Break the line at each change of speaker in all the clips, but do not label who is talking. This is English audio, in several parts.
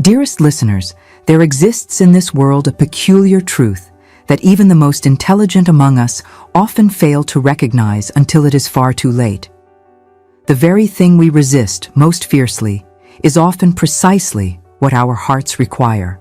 Dearest listeners, there exists in this world a peculiar truth that even the most intelligent among us often fail to recognize until it is far too late. The very thing we resist most fiercely is often precisely what our hearts require.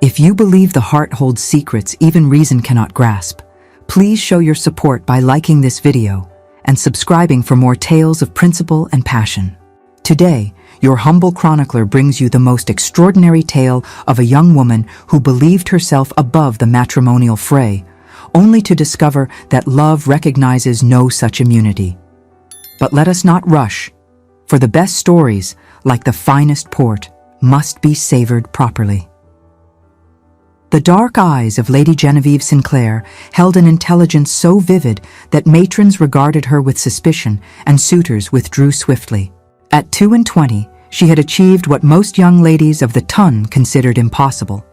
If you believe the heart holds secrets even reason cannot grasp, please show your support by liking this video and subscribing for more tales of principle and passion. Today, your humble chronicler brings you the most extraordinary tale of a young woman who believed herself above the matrimonial fray, only to discover that love recognizes no such immunity. But let us not rush, for the best stories, like the finest port, must be savored properly. The dark eyes of Lady Genevieve Sinclair held an intelligence so vivid that matrons regarded her with suspicion and suitors withdrew swiftly. At 22, she had achieved what most young ladies of the ton considered impossible.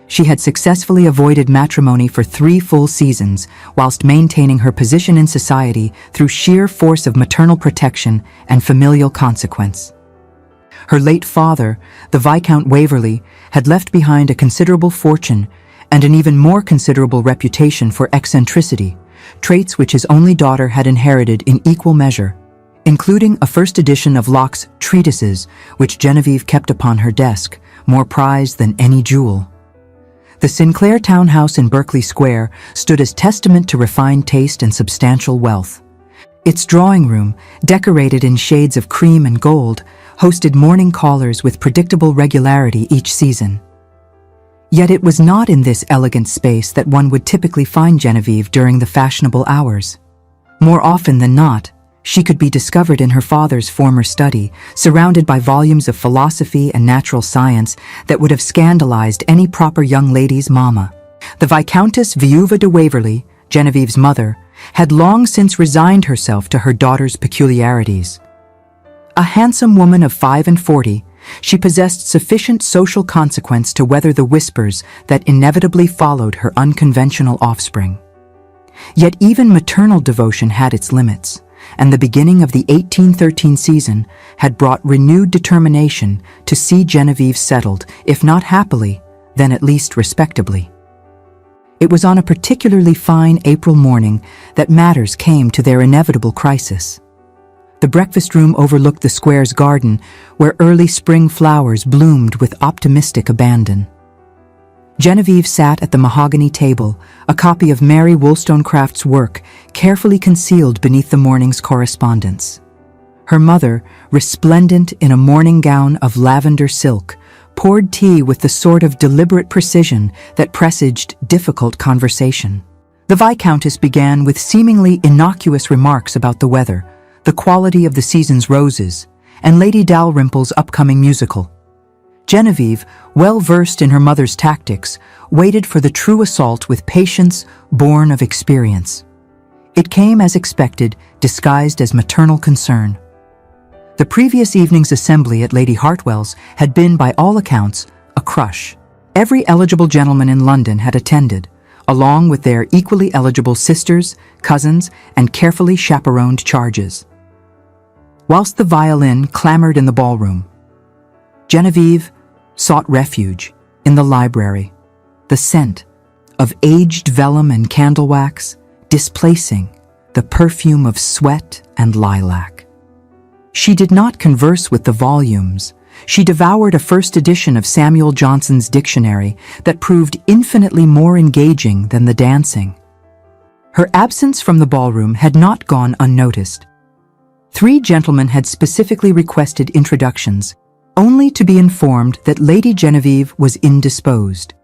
She had successfully avoided matrimony for 3 full seasons, whilst maintaining her position in society through sheer force of maternal protection and familial consequence. Her late father, the Viscount Waverley, had left behind a considerable fortune and an even more considerable reputation for eccentricity, traits which his only daughter had inherited in equal measure, including a first edition of Locke's Treatises, which Genevieve kept upon her desk, more prized than any jewel. The Sinclair townhouse in Berkeley Square stood as testament to refined taste and substantial wealth. Its drawing room, decorated in shades of cream and gold, hosted morning callers with predictable regularity each season. Yet it was not in this elegant space that one would typically find Genevieve during the fashionable hours. More often than not, she could be discovered in her father's former study, surrounded by volumes of philosophy and natural science that would have scandalized any proper young lady's mamma. The Viscountess Viuva de Waverley, Genevieve's mother, had long since resigned herself to her daughter's peculiarities. A handsome woman of 45, she possessed sufficient social consequence to weather the whispers that inevitably followed her unconventional offspring. Yet even maternal devotion had its limits, and the beginning of the 1813 season had brought renewed determination to see Genevieve settled, if not happily, then at least respectably. It was on a particularly fine April morning that matters came to their inevitable crisis. The breakfast room overlooked the square's garden, where early spring flowers bloomed with optimistic abandon. Genevieve sat at the mahogany table, a copy of Mary Wollstonecraft's work carefully concealed beneath the morning's correspondence. Her mother, resplendent in a morning gown of lavender silk, poured tea with the sort of deliberate precision that presaged difficult conversation. The Viscountess began with seemingly innocuous remarks about the weather, the quality of the season's roses, and Lady Dalrymple's upcoming musical. Genevieve, well versed in her mother's tactics, waited for the true assault with patience born of experience. It came as expected, disguised as maternal concern. The previous evening's assembly at Lady Hartwell's had been, by all accounts, a crush. Every eligible gentleman in London had attended, along with their equally eligible sisters, cousins, and carefully chaperoned charges. Whilst the violin clamored in the ballroom, Genevieve sought refuge in the library, the scent of aged vellum and candle wax displacing the perfume of sweat and lilac. She did not converse with the volumes. She devoured a first edition of Samuel Johnson's dictionary that proved infinitely more engaging than the dancing. Her absence from the ballroom had not gone unnoticed. 3 gentlemen had specifically requested introductions, only to be informed that Lady Genevieve was indisposed.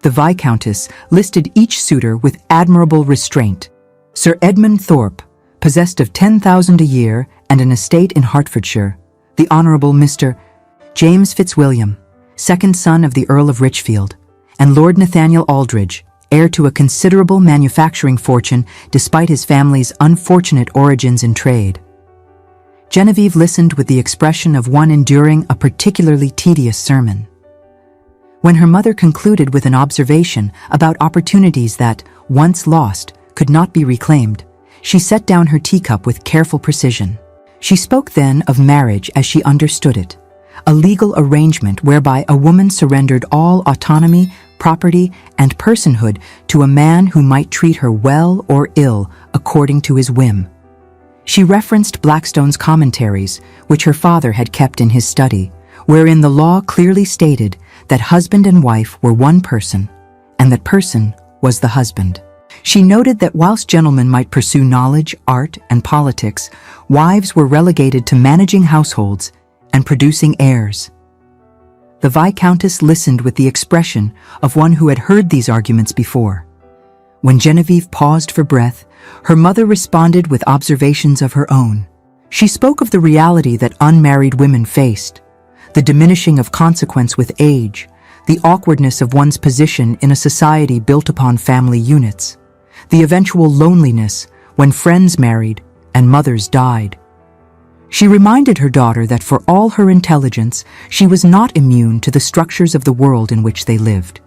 The Viscountess listed each suitor with admirable restraint. Sir Edmund Thorpe, possessed of 10,000 a year and an estate in Hertfordshire, the Honourable Mr. James Fitzwilliam, second son of the Earl of Richfield, and Lord Nathaniel Aldridge, heir to a considerable manufacturing fortune despite his family's unfortunate origins in trade. Genevieve listened with the expression of one enduring a particularly tedious sermon. When her mother concluded with an observation about opportunities that, once lost, could not be reclaimed, she set down her teacup with careful precision. She spoke then of marriage as she understood it, a legal arrangement whereby a woman surrendered all autonomy, property, and personhood to a man who might treat her well or ill according to his whim. She referenced Blackstone's commentaries, which her father had kept in his study, wherein the law clearly stated that husband and wife were one person, and that person was the husband. She noted that whilst gentlemen might pursue knowledge, art, and politics, wives were relegated to managing households and producing heirs. The Viscountess listened with the expression of one who had heard these arguments before. When Genevieve paused for breath, her mother responded with observations of her own. She spoke of the reality that unmarried women faced, the diminishing of consequence with age, the awkwardness of one's position in a society built upon family units, the eventual loneliness when friends married and mothers died. She reminded her daughter that for all her intelligence, she was not immune to the structures of the world in which they lived,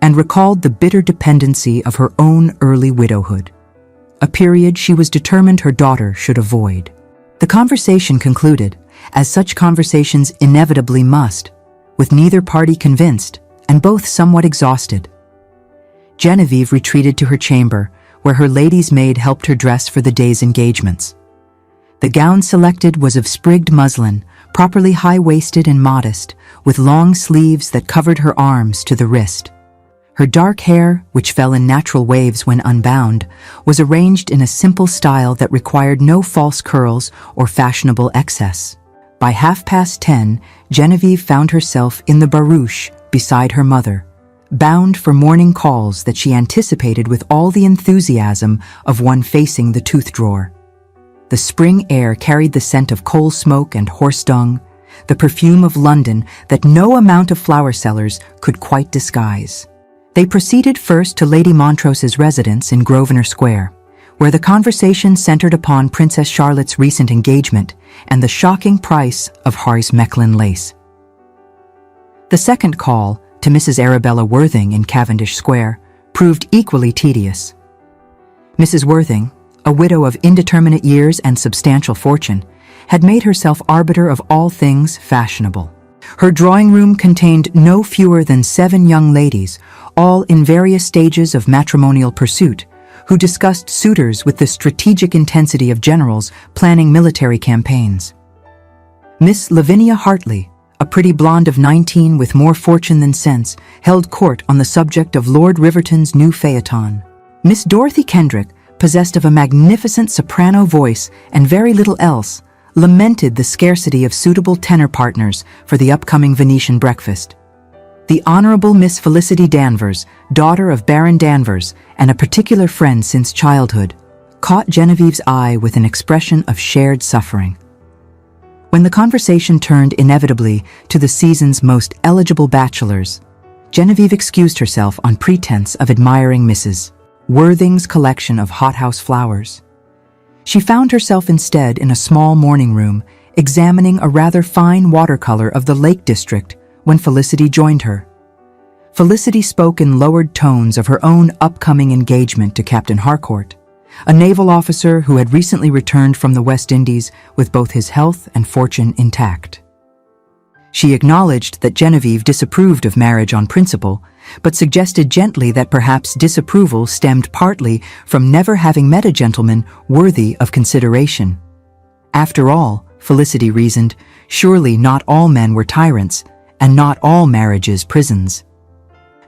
and recalled the bitter dependency of her own early widowhood, a period she was determined her daughter should avoid. The conversation concluded, as such conversations inevitably must, with neither party convinced and both somewhat exhausted. Genevieve retreated to her chamber, where her lady's maid helped her dress for the day's engagements. The gown selected was of sprigged muslin, properly high-waisted and modest, with long sleeves that covered her arms to the wrist. Her dark hair, which fell in natural waves when unbound, was arranged in a simple style that required no false curls or fashionable excess. By 10:30, Genevieve found herself in the barouche beside her mother, bound for morning calls that she anticipated with all the enthusiasm of one facing the tooth drawer. The spring air carried the scent of coal smoke and horse dung, the perfume of London that no amount of flower sellers could quite disguise. They proceeded first to Lady Montrose's residence in Grosvenor Square, where the conversation centered upon Princess Charlotte's recent engagement and the shocking price of Harry's Mechlin lace. The second call, to Mrs. Arabella Worthing in Cavendish Square, proved equally tedious. Mrs. Worthing, a widow of indeterminate years and substantial fortune, had made herself arbiter of all things fashionable. Her drawing room contained no fewer than 7 young ladies, all in various stages of matrimonial pursuit, who discussed suitors with the strategic intensity of generals planning military campaigns. Miss Lavinia Hartley, a pretty blonde of 19 with more fortune than sense, held court on the subject of Lord Riverton's new phaeton. Miss Dorothy Kendrick, possessed of a magnificent soprano voice and very little else, lamented the scarcity of suitable tenor partners for the upcoming Venetian breakfast. The Honorable Miss Felicity Danvers, daughter of Baron Danvers and a particular friend since childhood, caught Genevieve's eye with an expression of shared suffering. When the conversation turned inevitably to the season's most eligible bachelors, Genevieve excused herself on pretense of admiring Mrs. Worthing's collection of hothouse flowers. She found herself instead in a small morning room, examining a rather fine watercolor of the Lake District when Felicity joined her. Felicity spoke in lowered tones of her own upcoming engagement to Captain Harcourt, a naval officer who had recently returned from the West Indies with both his health and fortune intact. She acknowledged that Genevieve disapproved of marriage on principle, but suggested gently that perhaps disapproval stemmed partly from never having met a gentleman worthy of consideration. After all, Felicity reasoned, surely not all men were tyrants, and not all marriages prisons.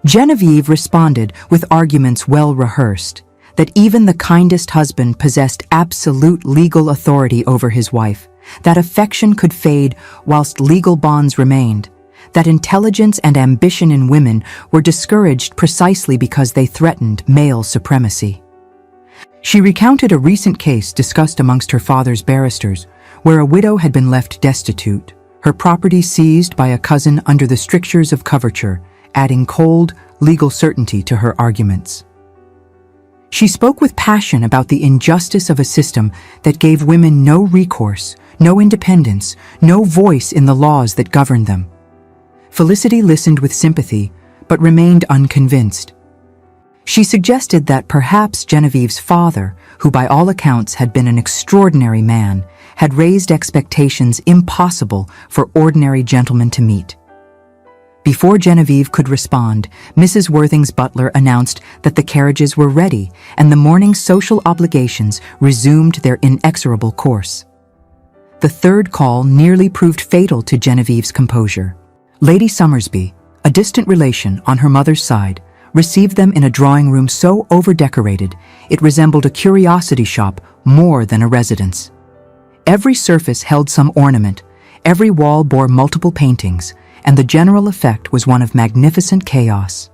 Genevieve responded with arguments well rehearsed, that even the kindest husband possessed absolute legal authority over his wife, that affection could fade whilst legal bonds remained, that intelligence and ambition in women were discouraged precisely because they threatened male supremacy. She recounted a recent case discussed amongst her father's barristers, where a widow had been left destitute, her property seized by a cousin under the strictures of coverture, adding cold, legal certainty to her arguments. She spoke with passion about the injustice of a system that gave women no recourse, no independence, no voice in the laws that governed them. Felicity listened with sympathy, but remained unconvinced. She suggested that perhaps Genevieve's father, who by all accounts had been an extraordinary man, had raised expectations impossible for ordinary gentlemen to meet. Before Genevieve could respond, Mrs. Worthing's butler announced that the carriages were ready and the morning's social obligations resumed their inexorable course. The third call nearly proved fatal to Genevieve's composure. Lady Summersby, a distant relation on her mother's side, received them in a drawing room so over-decorated it resembled a curiosity shop more than a residence. Every surface held some ornament, every wall bore multiple paintings, and the general effect was one of magnificent chaos.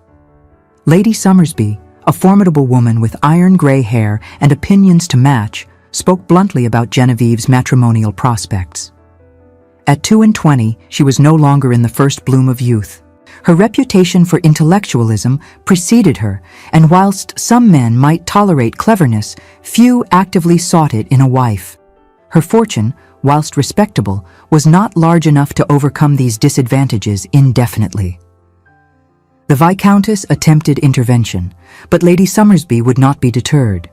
Lady Summersby, a formidable woman with iron-gray hair and opinions to match, spoke bluntly about Genevieve's matrimonial prospects. At 22, she was no longer in the first bloom of youth. Her reputation for intellectualism preceded her, and whilst some men might tolerate cleverness, few actively sought it in a wife. Her fortune, whilst respectable, was not large enough to overcome these disadvantages indefinitely. The Viscountess attempted intervention, but Lady Summersby would not be deterred.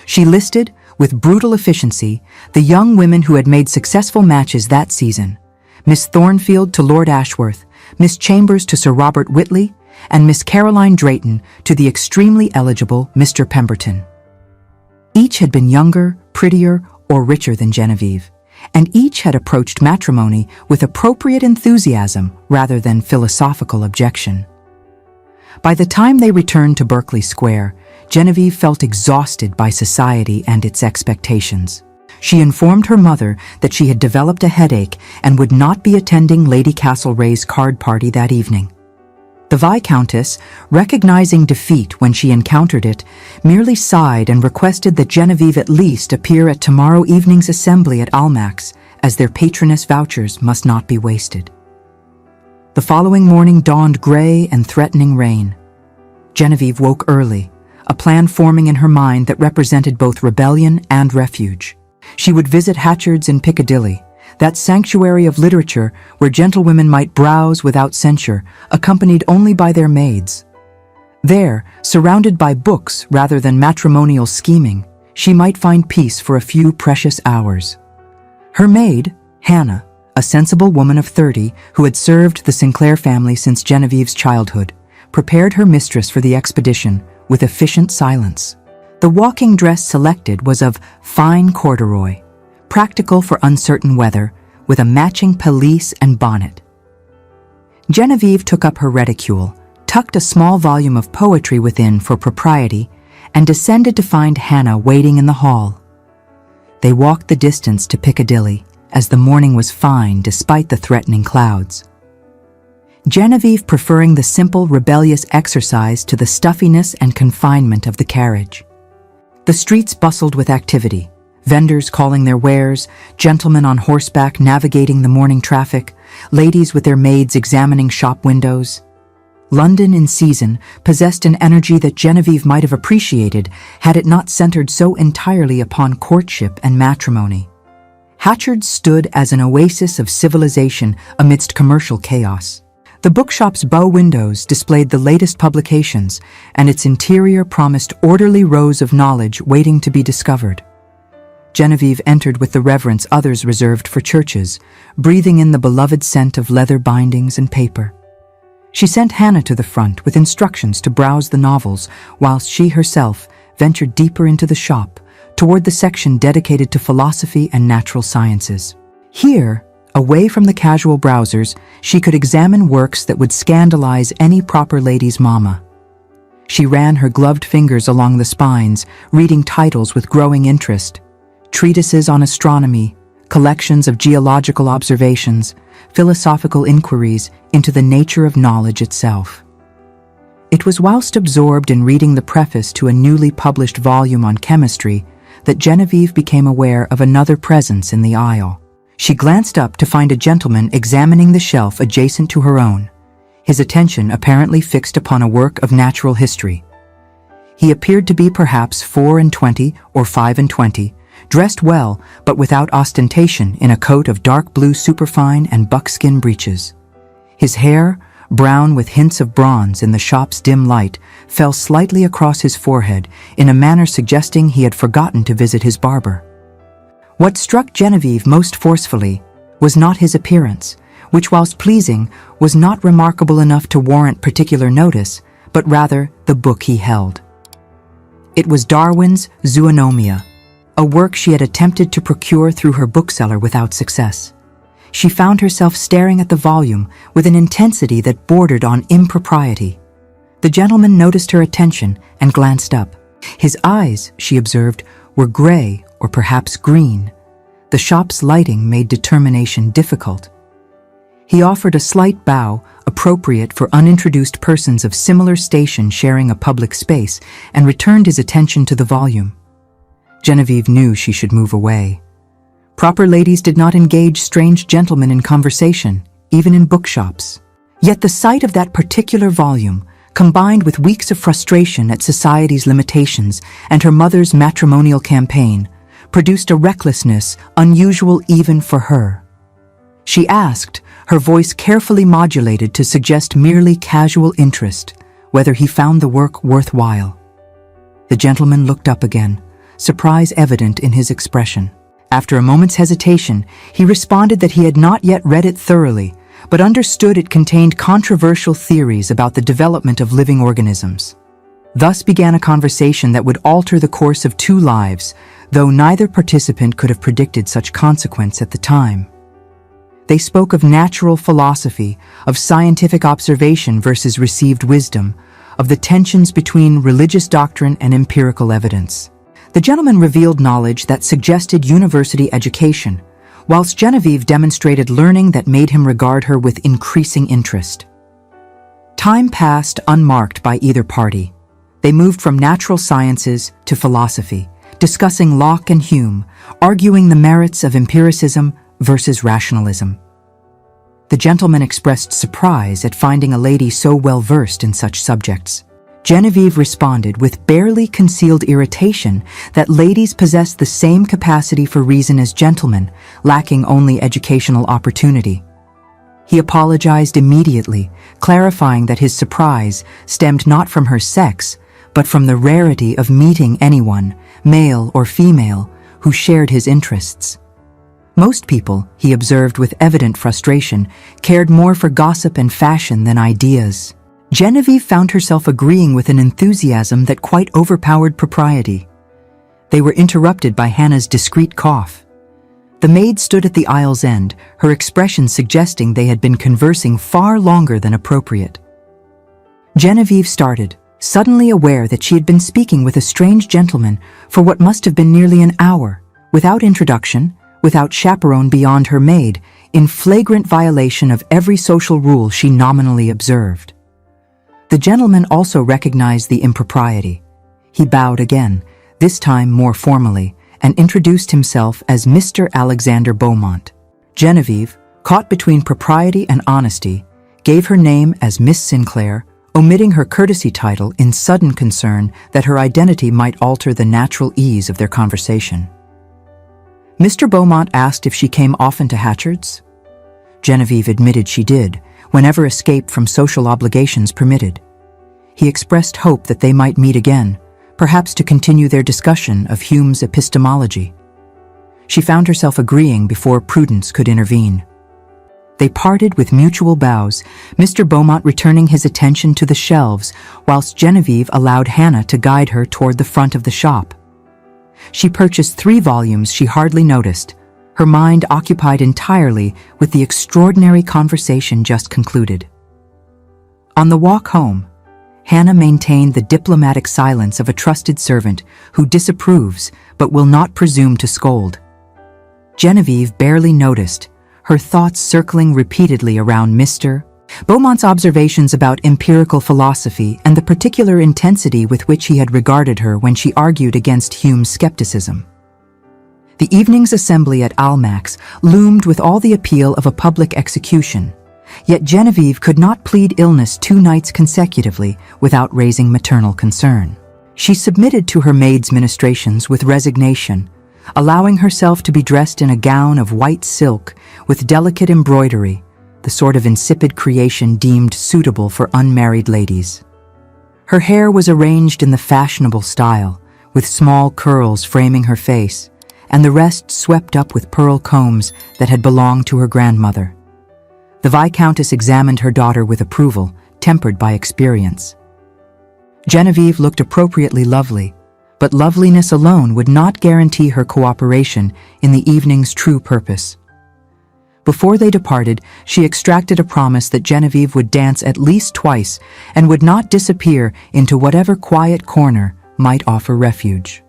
She listed, with brutal efficiency, the young women who had made successful matches that season: Miss Thornfield to Lord Ashworth, Miss Chambers to Sir Robert Whitley, and Miss Caroline Drayton to the extremely eligible Mr. Pemberton. Each had been younger, prettier, or richer than Genevieve, and each had approached matrimony with appropriate enthusiasm rather than philosophical objection. By the time they returned to Berkeley Square, Genevieve felt exhausted by society and its expectations. She informed her mother that she had developed a headache and would not be attending Lady Castlereagh's card party that evening. The Viscountess, recognizing defeat when she encountered it, merely sighed and requested that Genevieve at least appear at tomorrow evening's assembly at Almack's, as their patroness vouchers must not be wasted. The following morning dawned gray and threatening rain. Genevieve woke early, a plan forming in her mind that represented both rebellion and refuge. She would visit Hatchard's in Piccadilly, that sanctuary of literature where gentlewomen might browse without censure, accompanied only by their maids. There, surrounded by books rather than matrimonial scheming, she might find peace for a few precious hours. Her maid, Hannah, a sensible woman of 30 who had served the Sinclair family since Genevieve's childhood, prepared her mistress for the expedition with efficient silence. The walking dress selected was of fine corduroy, practical for uncertain weather, with a matching pelisse and bonnet. Genevieve took up her reticule, tucked a small volume of poetry within for propriety, and descended to find Hannah waiting in the hall. They walked the distance to Piccadilly, as the morning was fine despite the threatening clouds. Genevieve preferring the simple, rebellious exercise to the stuffiness and confinement of the carriage. The streets bustled with activity, vendors calling their wares, gentlemen on horseback navigating the morning traffic, ladies with their maids examining shop windows. London in season possessed an energy that Genevieve might have appreciated had it not centered so entirely upon courtship and matrimony. Hatchard's stood as an oasis of civilization amidst commercial chaos. The bookshop's bow windows displayed the latest publications, and its interior promised orderly rows of knowledge waiting to be discovered. Genevieve entered with the reverence others reserved for churches, breathing in the beloved scent of leather bindings and paper. She sent Hannah to the front with instructions to browse the novels, whilst she herself ventured deeper into the shop, toward the section dedicated to philosophy and natural sciences. Here, away from the casual browsers, she could examine works that would scandalize any proper lady's mamma. She ran her gloved fingers along the spines, reading titles with growing interest: treatises on astronomy, collections of geological observations, philosophical inquiries into the nature of knowledge itself. It was whilst absorbed in reading the preface to a newly published volume on chemistry that Genevieve became aware of another presence in the aisle. She glanced up to find a gentleman examining the shelf adjacent to her own, his attention apparently fixed upon a work of natural history. He appeared to be perhaps 24 or 25, dressed well but without ostentation in a coat of dark blue superfine and buckskin breeches. His hair, brown with hints of bronze in the shop's dim light, fell slightly across his forehead in a manner suggesting he had forgotten to visit his barber. What struck Genevieve most forcefully was not his appearance, which, whilst pleasing, was not remarkable enough to warrant particular notice, but rather the book he held. It was Darwin's Zoonomia, a work she had attempted to procure through her bookseller without success. She found herself staring at the volume with an intensity that bordered on impropriety. The gentleman noticed her attention and glanced up. His eyes, she observed, were gray or perhaps green. The shop's lighting made determination difficult. He offered a slight bow, appropriate for unintroduced persons of similar station sharing a public space, and returned his attention to the volume. Genevieve knew she should move away. Proper ladies did not engage strange gentlemen in conversation, even in bookshops. Yet the sight of that particular volume, combined with weeks of frustration at society's limitations and her mother's matrimonial campaign, produced a recklessness unusual even for her. She asked, her voice carefully modulated to suggest merely casual interest, whether he found the work worthwhile. The gentleman looked up again, surprise evident in his expression. After a moment's hesitation, he responded that he had not yet read it thoroughly, but understood it contained controversial theories about the development of living organisms. Thus began a conversation that would alter the course of 2 lives, though neither participant could have predicted such consequence at the time. They spoke of natural philosophy, of scientific observation versus received wisdom, of the tensions between religious doctrine and empirical evidence. The gentleman revealed knowledge that suggested university education, whilst Genevieve demonstrated learning that made him regard her with increasing interest. Time passed unmarked by either party. They moved from natural sciences to philosophy, discussing Locke and Hume, arguing the merits of empiricism versus rationalism. The gentleman expressed surprise at finding a lady so well versed in such subjects. Genevieve responded with barely concealed irritation that ladies possess the same capacity for reason as gentlemen, lacking only educational opportunity. He apologized immediately, clarifying that his surprise stemmed not from her sex, but from the rarity of meeting anyone, male or female, who shared his interests. Most people, he observed with evident frustration, cared more for gossip and fashion than ideas. Genevieve found herself agreeing with an enthusiasm that quite overpowered propriety. They were interrupted by Hannah's discreet cough. The maid stood at the aisle's end, her expression suggesting they had been conversing far longer than appropriate. Genevieve started, suddenly aware that she had been speaking with a strange gentleman for what must have been nearly an hour, without introduction, without chaperone beyond her maid, in flagrant violation of every social rule she nominally observed. The gentleman also recognized the impropriety. He bowed again, this time more formally, and introduced himself as Mr. Alexander Beaumont. Genevieve, caught between propriety and honesty, gave her name as Miss Sinclair, omitting her courtesy title in sudden concern that her identity might alter the natural ease of their conversation. Mr. Beaumont asked if she came often to Hatchard's. Genevieve admitted she did, whenever escape from social obligations permitted. He expressed hope that they might meet again, perhaps to continue their discussion of Hume's epistemology. She found herself agreeing before prudence could intervene. They parted with mutual bows, Mr. Beaumont returning his attention to the shelves, whilst Genevieve allowed Hannah to guide her toward the front of the shop. She purchased 3 volumes she hardly noticed, her mind occupied entirely with the extraordinary conversation just concluded. On the walk home, Hannah maintained the diplomatic silence of a trusted servant who disapproves but will not presume to scold. Genevieve barely noticed, her thoughts circling repeatedly around Mr. Beaumont's observations about empirical philosophy and the particular intensity with which he had regarded her when she argued against Hume's skepticism. The evening's assembly at Almack's loomed with all the appeal of a public execution, yet Genevieve could not plead illness 2 nights consecutively without raising maternal concern. She submitted to her maid's ministrations with resignation, allowing herself to be dressed in a gown of white silk with delicate embroidery, the sort of insipid creation deemed suitable for unmarried ladies. Her hair was arranged in the fashionable style, with small curls framing her face, and the rest swept up with pearl combs that had belonged to her grandmother. The Viscountess examined her daughter with approval, tempered by experience. Genevieve looked appropriately lovely, but loveliness alone would not guarantee her cooperation in the evening's true purpose. Before they departed, she extracted a promise that Genevieve would dance at least twice and would not disappear into whatever quiet corner might offer refuge.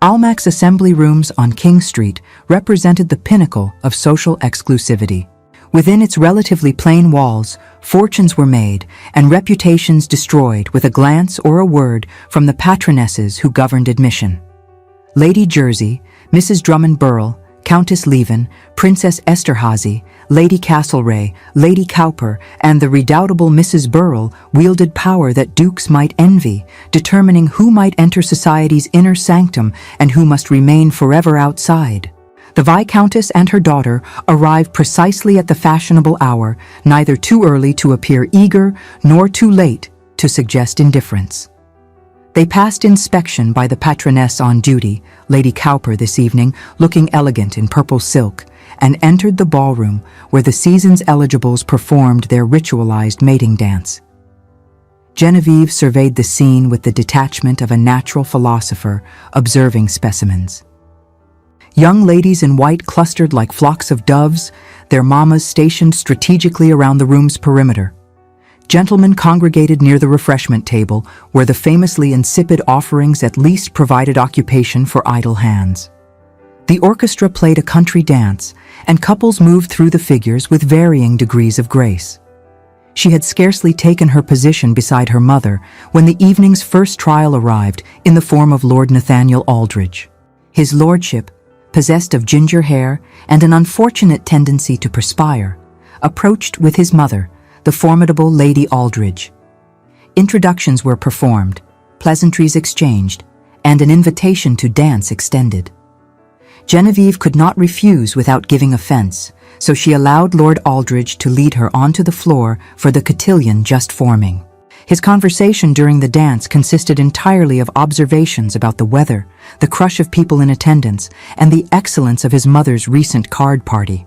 Almac's assembly rooms on King Street represented the pinnacle of social exclusivity. Within its relatively plain walls, fortunes were made and reputations destroyed with a glance or a word from the patronesses who governed admission. Lady Jersey, Mrs. Drummond Burrell, Countess Leven, Princess Esterhazy, Lady Castlereagh, Lady Cowper, and the redoubtable Mrs. Burrell wielded power that dukes might envy, determining who might enter society's inner sanctum and who must remain forever outside. The Viscountess and her daughter arrived precisely at the fashionable hour, neither too early to appear eager nor too late to suggest indifference. They passed inspection by the patroness on duty, Lady Cowper this evening, looking elegant in purple silk, and entered the ballroom where the season's eligibles performed their ritualized mating dance. Genevieve surveyed the scene with the detachment of a natural philosopher observing specimens. Young ladies in white clustered like flocks of doves, their mammas stationed strategically around the room's perimeter. Gentlemen congregated near the refreshment table, where the famously insipid offerings at least provided occupation for idle hands. The orchestra played a country dance, and couples moved through the figures with varying degrees of grace. She had scarcely taken her position beside her mother when the evening's first trial arrived in the form of Lord Nathaniel Aldridge. His lordship, possessed of ginger hair and an unfortunate tendency to perspire, approached with his mother, the formidable Lady Aldridge. Introductions were performed, pleasantries exchanged, and an invitation to dance extended. Genevieve could not refuse without giving offense, so she allowed Lord Aldridge to lead her onto the floor for the cotillion just forming. His conversation during the dance consisted entirely of observations about the weather, the crush of people in attendance, and the excellence of his mother's recent card party.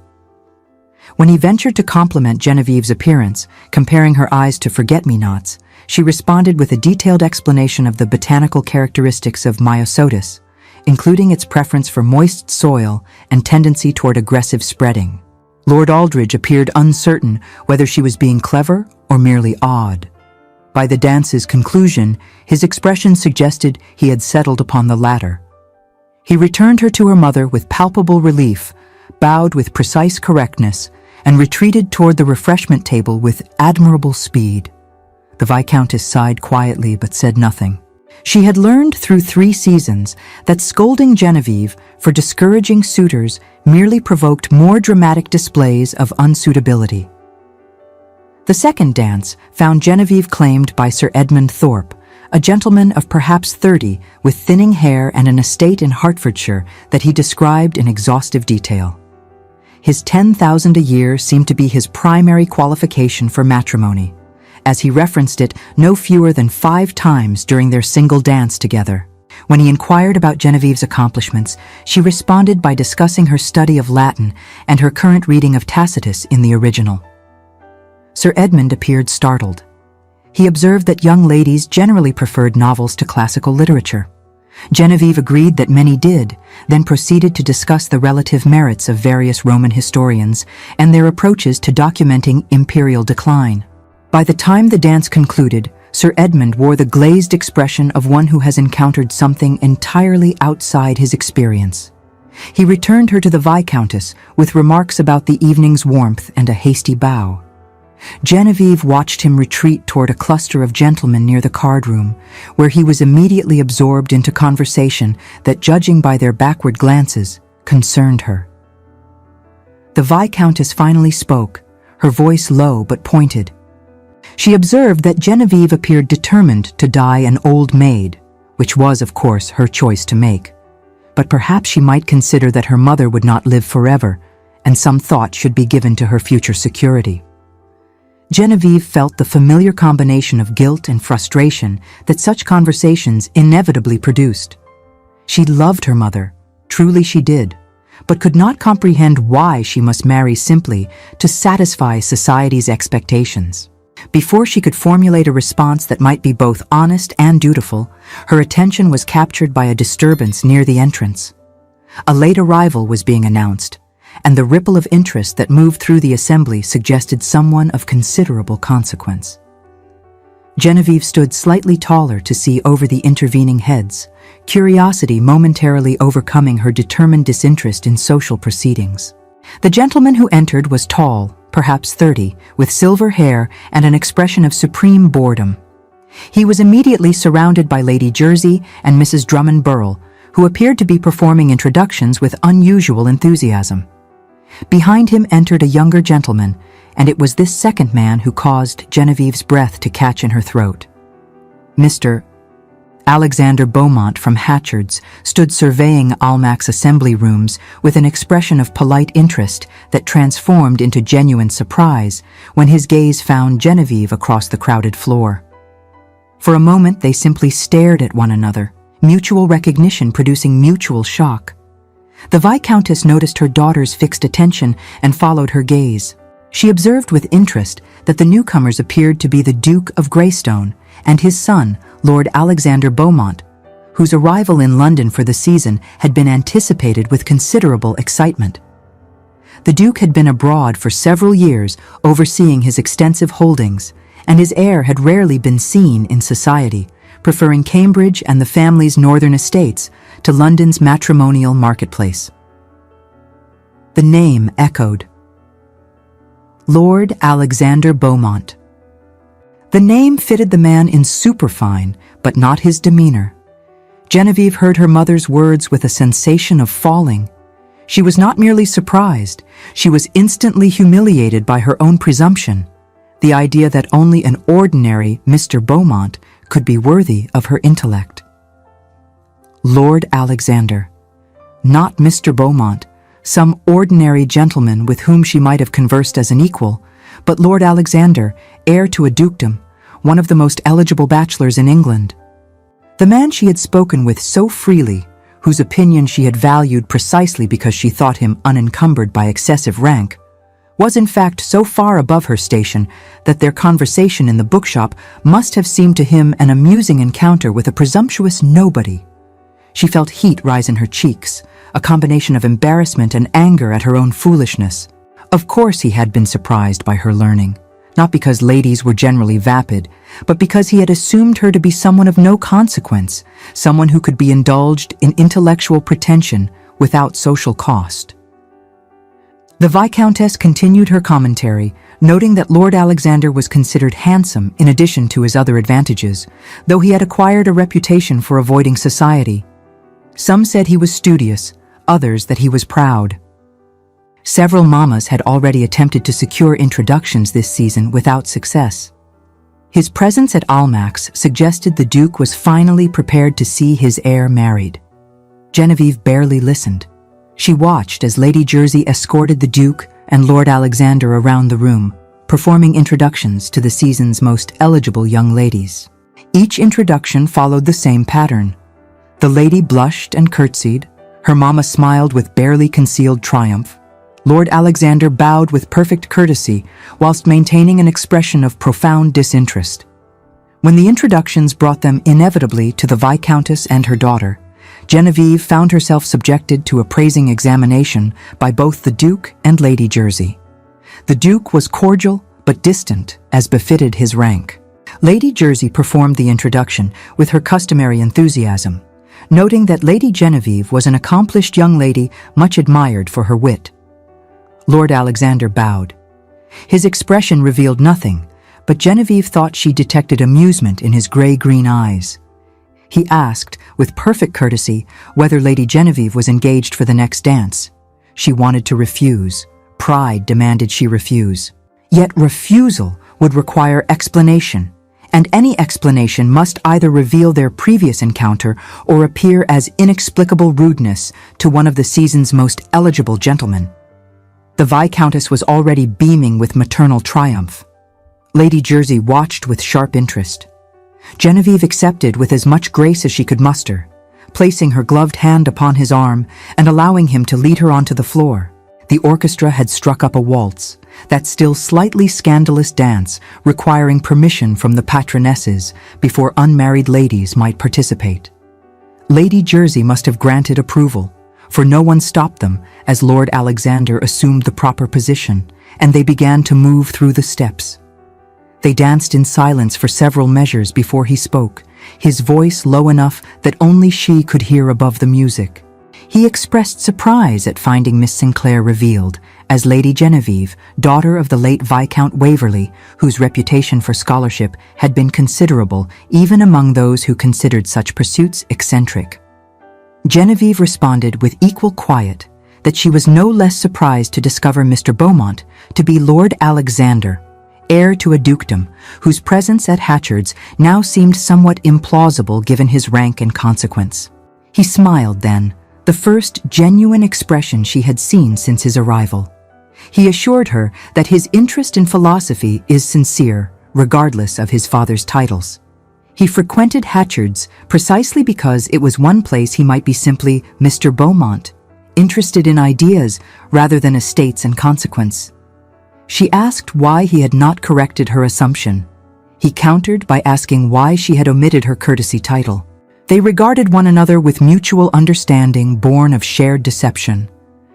When he ventured to compliment Genevieve's appearance, comparing her eyes to forget-me-nots, she responded with a detailed explanation of the botanical characteristics of myosotis, including its preference for moist soil and tendency toward aggressive spreading. Lord Aldridge appeared uncertain whether she was being clever or merely odd. By the dance's conclusion, his expression suggested he had settled upon the latter. He returned her to her mother with palpable relief, bowed with precise correctness, and retreated toward the refreshment table with admirable speed. The Viscountess sighed quietly but said nothing. She had learned through 3 seasons that scolding Genevieve for discouraging suitors merely provoked more dramatic displays of unsuitability. The second dance found Genevieve claimed by Sir Edmund Thorpe, a gentleman of perhaps 30 with thinning hair and an estate in Hertfordshire that he described in exhaustive detail. His 10,000 a year seemed to be his primary qualification for matrimony, as he referenced it no fewer than 5 times during their single dance together. When he inquired about Genevieve's accomplishments, she responded by discussing her study of Latin and her current reading of Tacitus in the original. Sir Edmund appeared startled. He observed that young ladies generally preferred novels to classical literature. Genevieve agreed that many did, then proceeded to discuss the relative merits of various Roman historians and their approaches to documenting imperial decline. By the time the dance concluded, Sir Edmund wore the glazed expression of one who has encountered something entirely outside his experience. He returned her to the Viscountess with remarks about the evening's warmth and a hasty bow. Genevieve watched him retreat toward a cluster of gentlemen near the card room, where he was immediately absorbed into conversation that, judging by their backward glances, concerned her. The Viscountess finally spoke, her voice low but pointed. She observed that Genevieve appeared determined to die an old maid, which was, of course, her choice to make. But perhaps she might consider that her mother would not live forever, and some thought should be given to her future security. Genevieve felt the familiar combination of guilt and frustration that such conversations inevitably produced. She loved her mother, Truly she did, but could not comprehend why she must marry simply to satisfy society's expectations. Before she could formulate a response that might be both honest and dutiful, her attention was captured by a disturbance near the entrance. A late arrival was being announced, and the ripple of interest that moved through the assembly suggested someone of considerable consequence. Genevieve stood slightly taller to see over the intervening heads, curiosity momentarily overcoming her determined disinterest in social proceedings. The gentleman who entered was tall, perhaps 30, with silver hair and an expression of supreme boredom. He was immediately surrounded by Lady Jersey and Mrs. Drummond Burrell, who appeared to be performing introductions with unusual enthusiasm. Behind him entered a younger gentleman, and it was this second man who caused Genevieve's breath to catch in her throat. Mr. Alexander Beaumont from Hatchard's stood surveying Almac's assembly rooms with an expression of polite interest that transformed into genuine surprise when his gaze found Genevieve across the crowded floor. For a moment they simply stared at one another, mutual recognition producing mutual shock. The Viscountess noticed her daughter's fixed attention and followed her gaze. She observed with interest that the newcomers appeared to be the Duke of Greystone and his son, Lord Alexander Beaumont, whose arrival in London for the season had been anticipated with considerable excitement. The Duke had been abroad for several years overseeing his extensive holdings, and his heir had rarely been seen in society, preferring Cambridge and the family's northern estates to London's matrimonial marketplace. The name echoed. Lord Alexander Beaumont. The name fitted the man in superfine, but not his demeanor. Genevieve heard her mother's words with a sensation of falling. She was not merely surprised, she was instantly humiliated by her own presumption, the idea that only an ordinary Mr. Beaumont could be worthy of her intellect. Lord Alexander, not Mr. Beaumont, some ordinary gentleman with whom she might have conversed as an equal, but Lord Alexander, heir to a dukedom, one of the most eligible bachelors in England. The man she had spoken with so freely, whose opinion she had valued precisely because she thought him unencumbered by excessive rank, was in fact so far above her station that their conversation in the bookshop must have seemed to him an amusing encounter with a presumptuous nobody. She felt heat rise in her cheeks, a combination of embarrassment and anger at her own foolishness. Of course he had been surprised by her learning, not because ladies were generally vapid, but because he had assumed her to be someone of no consequence, someone who could be indulged in intellectual pretension without social cost. The Viscountess continued her commentary, noting that Lord Alexander was considered handsome in addition to his other advantages, though he had acquired a reputation for avoiding society. Some said he was studious, others that he was proud. Several mamas had already attempted to secure introductions this season without success. His presence at Almack's suggested the Duke was finally prepared to see his heir married. Genevieve barely listened. She watched as Lady Jersey escorted the Duke and Lord Alexander around the room, performing introductions to the season's most eligible young ladies. Each introduction followed the same pattern. The lady blushed and curtsied, her mama smiled with barely concealed triumph. Lord Alexander bowed with perfect courtesy, whilst maintaining an expression of profound disinterest. When the introductions brought them inevitably to the Viscountess and her daughter, Genevieve found herself subjected to a praising examination by both the Duke and Lady Jersey. The Duke was cordial but distant, as befitted his rank. Lady Jersey performed the introduction with her customary enthusiasm, noting that Lady Genevieve was an accomplished young lady much admired for her wit. Lord Alexander bowed. His expression revealed nothing, but Genevieve thought she detected amusement in his gray-green eyes. He asked, with perfect courtesy, whether Lady Genevieve was engaged for the next dance. She wanted to refuse. Pride demanded she refuse. Yet refusal would require explanation, and any explanation must either reveal their previous encounter or appear as inexplicable rudeness to one of the season's most eligible gentlemen. The Viscountess was already beaming with maternal triumph. Lady Jersey watched with sharp interest. Genevieve accepted with as much grace as she could muster, placing her gloved hand upon his arm and allowing him to lead her onto the floor. The orchestra had struck up a waltz, that still slightly scandalous dance requiring permission from the patronesses before unmarried ladies might participate. Lady Jersey must have granted approval, for no one stopped them as Lord Alexander assumed the proper position, and they began to move through the steps. They danced in silence for several measures before he spoke, his voice low enough that only she could hear above the music. He expressed surprise at finding Miss Sinclair revealed as Lady Genevieve, daughter of the late Viscount Waverley, whose reputation for scholarship had been considerable even among those who considered such pursuits eccentric. Genevieve responded with equal quiet that she was no less surprised to discover Mr. Beaumont to be Lord Alexander, heir to a dukedom, whose presence at Hatchard's now seemed somewhat implausible given his rank and consequence. He smiled then, the first genuine expression she had seen since his arrival. He assured her that his interest in philosophy is sincere, regardless of his father's titles. He frequented Hatchard's precisely because it was one place he might be simply Mr. Beaumont, interested in ideas rather than estates and consequence. She asked why he had not corrected her assumption. He countered by asking why she had omitted her courtesy title. They regarded one another with mutual understanding born of shared deception,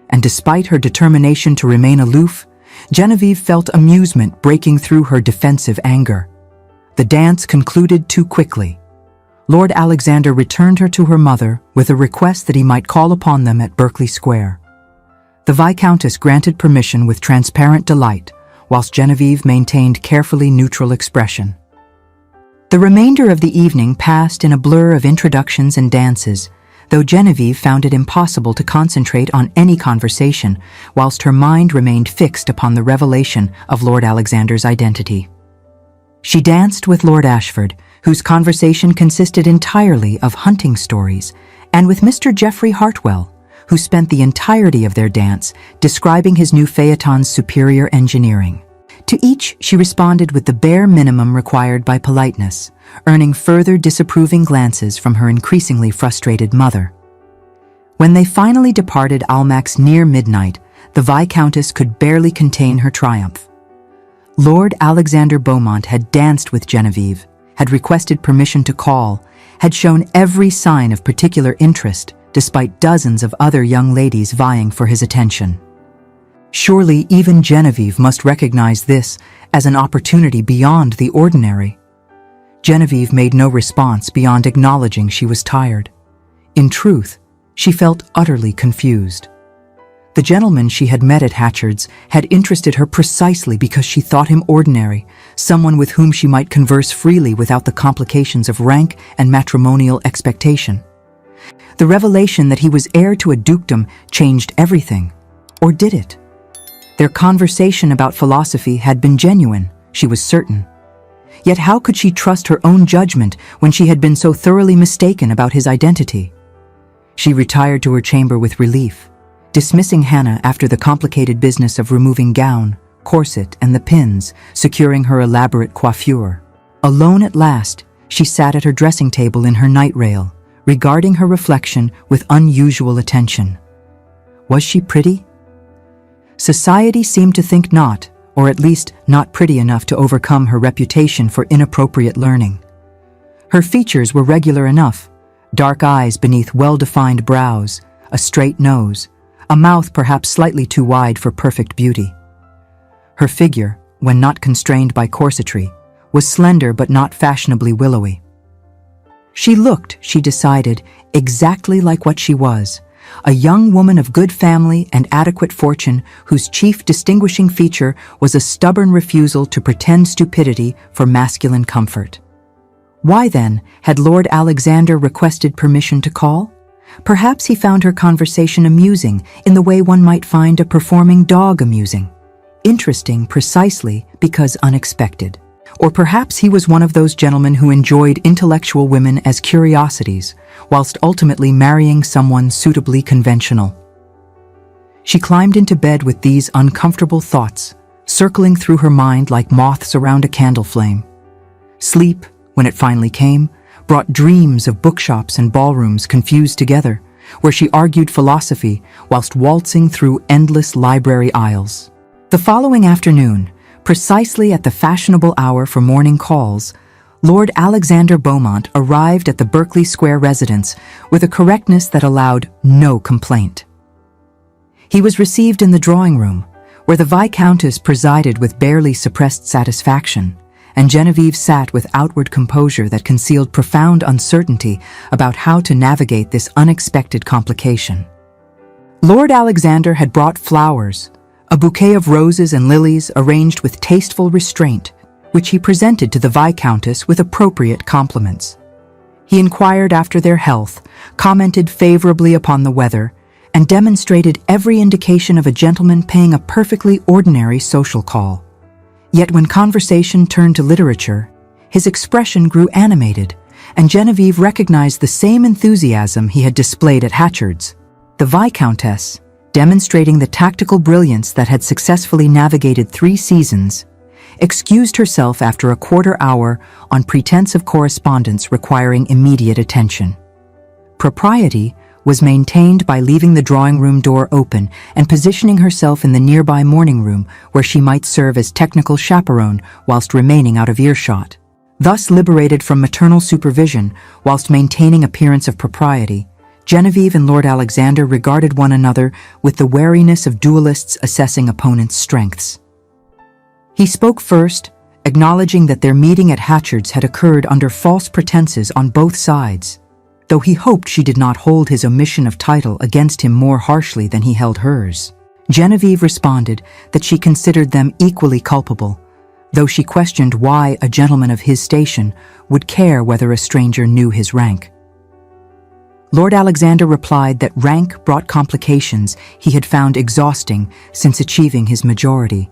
and despite her determination to remain aloof, Genevieve felt amusement breaking through her defensive anger. The dance concluded too quickly. Lord Alexander returned her to her mother with a request that he might call upon them at Berkeley Square. The Viscountess granted permission with transparent delight, whilst Genevieve maintained carefully neutral expression. The remainder of the evening passed in a blur of introductions and dances, though Genevieve found it impossible to concentrate on any conversation whilst her mind remained fixed upon the revelation of Lord Alexander's identity. She danced with Lord Ashford, whose conversation consisted entirely of hunting stories, and with Mr. Geoffrey Hartwell, who spent the entirety of their dance describing his new phaeton's superior engineering. To each she responded with the bare minimum required by politeness, earning further disapproving glances from her increasingly frustrated mother. When they finally departed Almack's near midnight, the Viscountess could barely contain her triumph. Lord Alexander Beaumont had danced with Genevieve, had requested permission to call, had shown every sign of particular interest, despite dozens of other young ladies vying for his attention. Surely even Genevieve must recognize this as an opportunity beyond the ordinary. Genevieve made no response beyond acknowledging she was tired. In truth, she felt utterly confused. The gentleman she had met at Hatchard's had interested her precisely because she thought him ordinary, someone with whom she might converse freely without the complications of rank and matrimonial expectation. The revelation that he was heir to a dukedom changed everything. Or did it? Their conversation about philosophy had been genuine, she was certain. Yet how could she trust her own judgment when she had been so thoroughly mistaken about his identity? She retired to her chamber with relief, dismissing Hannah after the complicated business of removing gown, corset, and the pins, securing her elaborate coiffure. Alone at last, she sat at her dressing table in her night rail, regarding her reflection with unusual attention. Was she pretty? Society seemed to think not, or at least not pretty enough to overcome her reputation for inappropriate learning. Her features were regular enough, dark eyes beneath well-defined brows, a straight nose, a mouth perhaps slightly too wide for perfect beauty. Her figure, when not constrained by corsetry, was slender but not fashionably willowy. She looked, she decided, exactly like what she was, a young woman of good family and adequate fortune whose chief distinguishing feature was a stubborn refusal to pretend stupidity for masculine comfort. Why then had Lord Alexander requested permission to call? Perhaps he found her conversation amusing in the way one might find a performing dog amusing, interesting precisely because unexpected. Or perhaps he was one of those gentlemen who enjoyed intellectual women as curiosities, whilst ultimately marrying someone suitably conventional. She climbed into bed with these uncomfortable thoughts, circling through her mind like moths around a candle flame. Sleep, when it finally came, brought dreams of bookshops and ballrooms confused together, where she argued philosophy whilst waltzing through endless library aisles. The following afternoon, precisely at the fashionable hour for morning calls, Lord Alexander Beaumont arrived at the Berkeley Square residence with a correctness that allowed no complaint. He was received in the drawing room, where the Viscountess presided with barely suppressed satisfaction, and Genevieve sat with outward composure that concealed profound uncertainty about how to navigate this unexpected complication. Lord Alexander had brought flowers, a bouquet of roses and lilies arranged with tasteful restraint, which he presented to the Viscountess with appropriate compliments. He inquired after their health, commented favorably upon the weather, and demonstrated every indication of a gentleman paying a perfectly ordinary social call. Yet when conversation turned to literature, his expression grew animated, and Genevieve recognized the same enthusiasm he had displayed at Hatchard's. The Viscountess, demonstrating the tactical brilliance that had successfully navigated 3 seasons, excused herself after a quarter hour on pretense of correspondence requiring immediate attention. Propriety was maintained by leaving the drawing room door open and positioning herself in the nearby morning room where she might serve as technical chaperone whilst remaining out of earshot. Thus liberated from maternal supervision whilst maintaining appearance of propriety, Genevieve and Lord Alexander regarded one another with the wariness of duelists assessing opponents' strengths. He spoke first, acknowledging that their meeting at Hatchard's had occurred under false pretenses on both sides, though he hoped she did not hold his omission of title against him more harshly than he held hers. Genevieve responded that she considered them equally culpable, though she questioned why a gentleman of his station would care whether a stranger knew his rank. Lord Alexander replied that rank brought complications he had found exhausting since achieving his majority.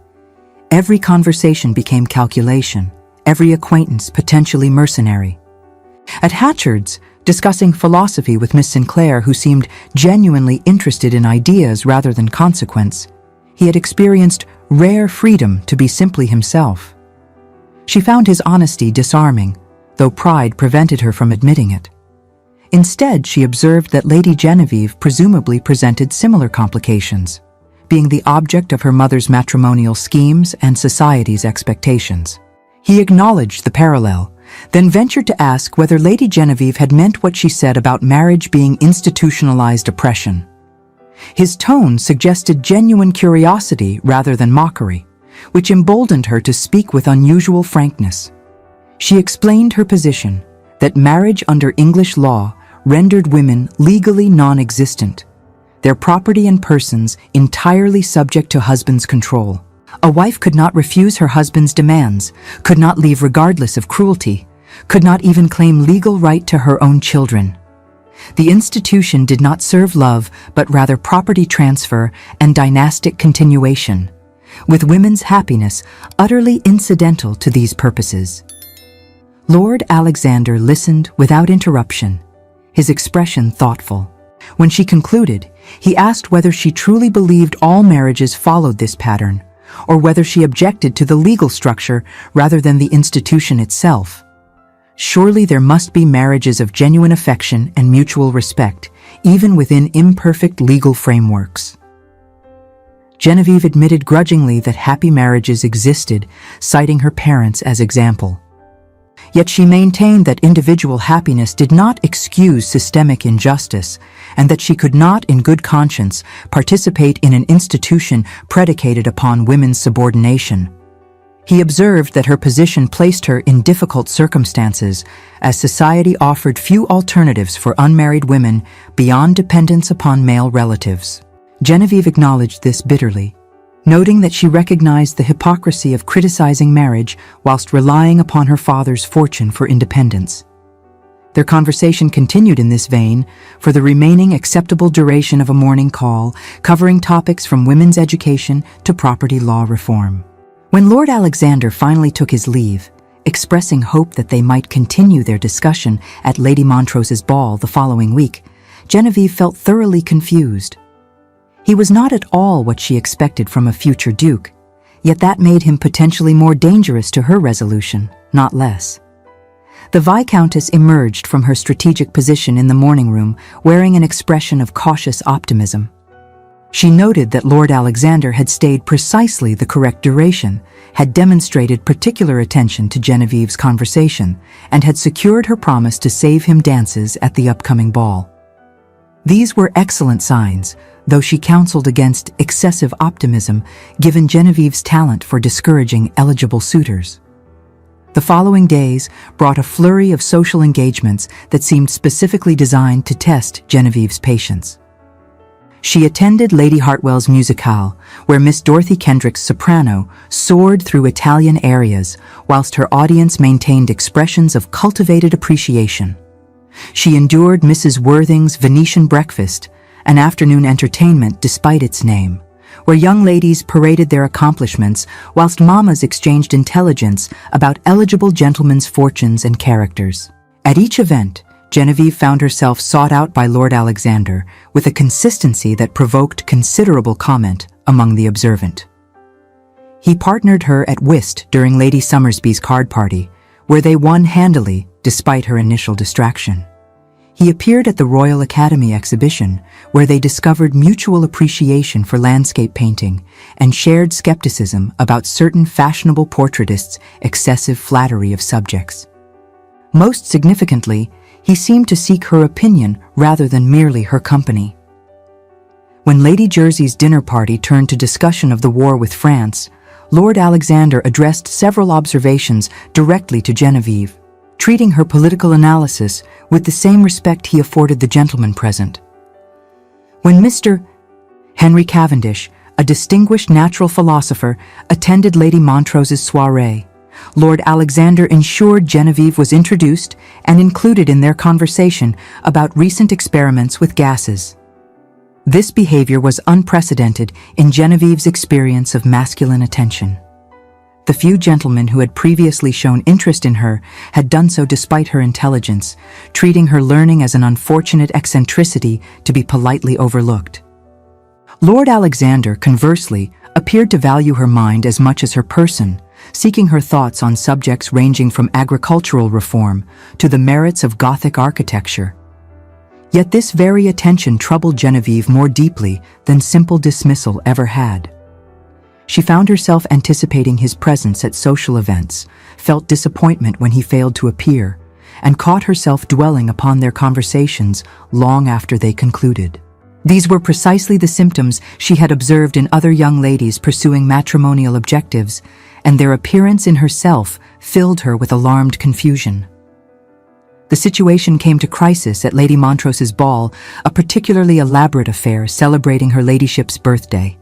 Every conversation became calculation, every acquaintance potentially mercenary. At Hatchard's, discussing philosophy with Miss Sinclair, who seemed genuinely interested in ideas rather than consequence, he had experienced rare freedom to be simply himself. She found his honesty disarming, though pride prevented her from admitting it. Instead, she observed that Lady Genevieve presumably presented similar complications, being the object of her mother's matrimonial schemes and society's expectations. He acknowledged the parallel, then ventured to ask whether Lady Genevieve had meant what she said about marriage being institutionalized oppression. His tone suggested genuine curiosity rather than mockery, which emboldened her to speak with unusual frankness. She explained her position, that marriage under English law rendered women legally non-existent, their property and persons entirely subject to husband's control. A wife could not refuse her husband's demands, could not leave regardless of cruelty, could not even claim legal right to her own children. The institution did not serve love, but rather property transfer and dynastic continuation, with women's happiness utterly incidental to these purposes. Lord Alexander listened without interruption, his expression thoughtful. When she concluded, he asked whether she truly believed all marriages followed this pattern, or whether she objected to the legal structure rather than the institution itself. Surely there must be marriages of genuine affection and mutual respect, even within imperfect legal frameworks. Genevieve admitted grudgingly that happy marriages existed, citing her parents as example. Yet she maintained that individual happiness did not excuse systemic injustice, and that she could not, in good conscience, participate in an institution predicated upon women's subordination. He observed that her position placed her in difficult circumstances, as society offered few alternatives for unmarried women beyond dependence upon male relatives. Genevieve acknowledged this bitterly, noting that she recognized the hypocrisy of criticizing marriage whilst relying upon her father's fortune for independence. Their conversation continued in this vein for the remaining acceptable duration of a morning call, covering topics from women's education to property law reform. When Lord Alexander finally took his leave, expressing hope that they might continue their discussion at Lady Montrose's ball the following week, Genevieve felt thoroughly confused. He was not at all what she expected from a future duke, yet that made him potentially more dangerous to her resolution, not less. The Viscountess emerged from her strategic position in the morning room, wearing an expression of cautious optimism. She noted that Lord Alexander had stayed precisely the correct duration, had demonstrated particular attention to Genevieve's conversation, and had secured her promise to save him dances at the upcoming ball. These were excellent signs, though she counseled against excessive optimism given Genevieve's talent for discouraging eligible suitors. The following days brought a flurry of social engagements that seemed specifically designed to test Genevieve's patience. She attended Lady Hartwell's musicale, where Miss Dorothy Kendrick's soprano soared through Italian arias, whilst her audience maintained expressions of cultivated appreciation. She endured Mrs. Worthing's Venetian breakfast, an afternoon entertainment despite its name, where young ladies paraded their accomplishments whilst mamas exchanged intelligence about eligible gentlemen's fortunes and characters. At each event, Genevieve found herself sought out by Lord Alexander with a consistency that provoked considerable comment among the observant. He partnered her at whist during Lady Summersby's card party, where they won handily despite her initial distraction. He appeared at the Royal Academy exhibition, where they discovered mutual appreciation for landscape painting and shared skepticism about certain fashionable portraitists' excessive flattery of subjects. Most significantly, he seemed to seek her opinion rather than merely her company. When Lady Jersey's dinner party turned to discussion of the war with France, Lord Alexander addressed several observations directly to Genevieve, treating her political analysis with the same respect he afforded the gentlemen present. When Mr. Henry Cavendish, a distinguished natural philosopher, attended Lady Montrose's soirée, Lord Alexander ensured Genevieve was introduced and included in their conversation about recent experiments with gases. This behavior was unprecedented in Genevieve's experience of masculine attention. The few gentlemen who had previously shown interest in her had done so despite her intelligence, treating her learning as an unfortunate eccentricity to be politely overlooked. Lord Alexander, conversely, appeared to value her mind as much as her person, seeking her thoughts on subjects ranging from agricultural reform to the merits of Gothic architecture. Yet this very attention troubled Genevieve more deeply than simple dismissal ever had. She found herself anticipating his presence at social events, felt disappointment when he failed to appear, and caught herself dwelling upon their conversations long after they concluded. These were precisely the symptoms she had observed in other young ladies pursuing matrimonial objectives, and their appearance in herself filled her with alarmed confusion. The situation came to crisis at Lady Montrose's ball, a particularly elaborate affair celebrating her ladyship's birthday.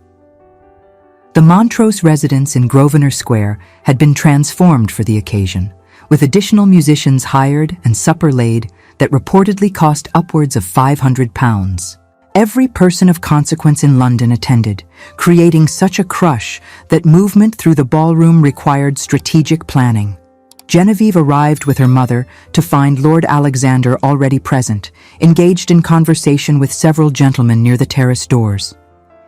The Montrose residence in Grosvenor Square had been transformed for the occasion, with additional musicians hired and supper laid that reportedly cost upwards of £500. Every person of consequence in London attended, creating such a crush that movement through the ballroom required strategic planning. Genevieve arrived with her mother to find Lord Alexander already present, engaged in conversation with several gentlemen near the terrace doors.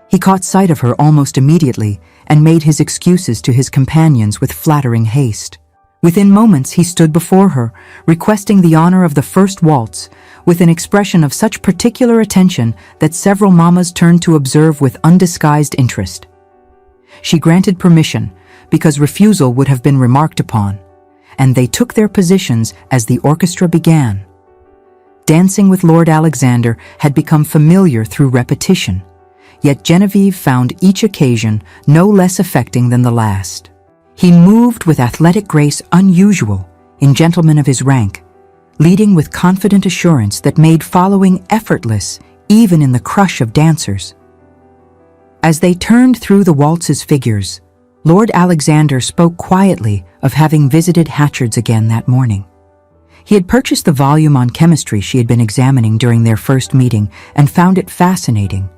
He caught sight of her almost immediately and made his excuses to his companions with flattering haste. Within moments he stood before her, requesting the honor of the first waltz, with an expression of such particular attention that several mammas turned to observe with undisguised interest. She granted permission, because refusal would have been remarked upon, and they took their positions as the orchestra began. Dancing with Lord Alexander had become familiar through repetition, yet Genevieve found each occasion no less affecting than the last. He moved with athletic grace unusual in gentlemen of his rank, leading with confident assurance that made following effortless even in the crush of dancers. As they turned through the waltz's figures, Lord Alexander spoke quietly of having visited Hatchard's again that morning. He had purchased the volume on chemistry she had been examining during their first meeting and found it fascinating,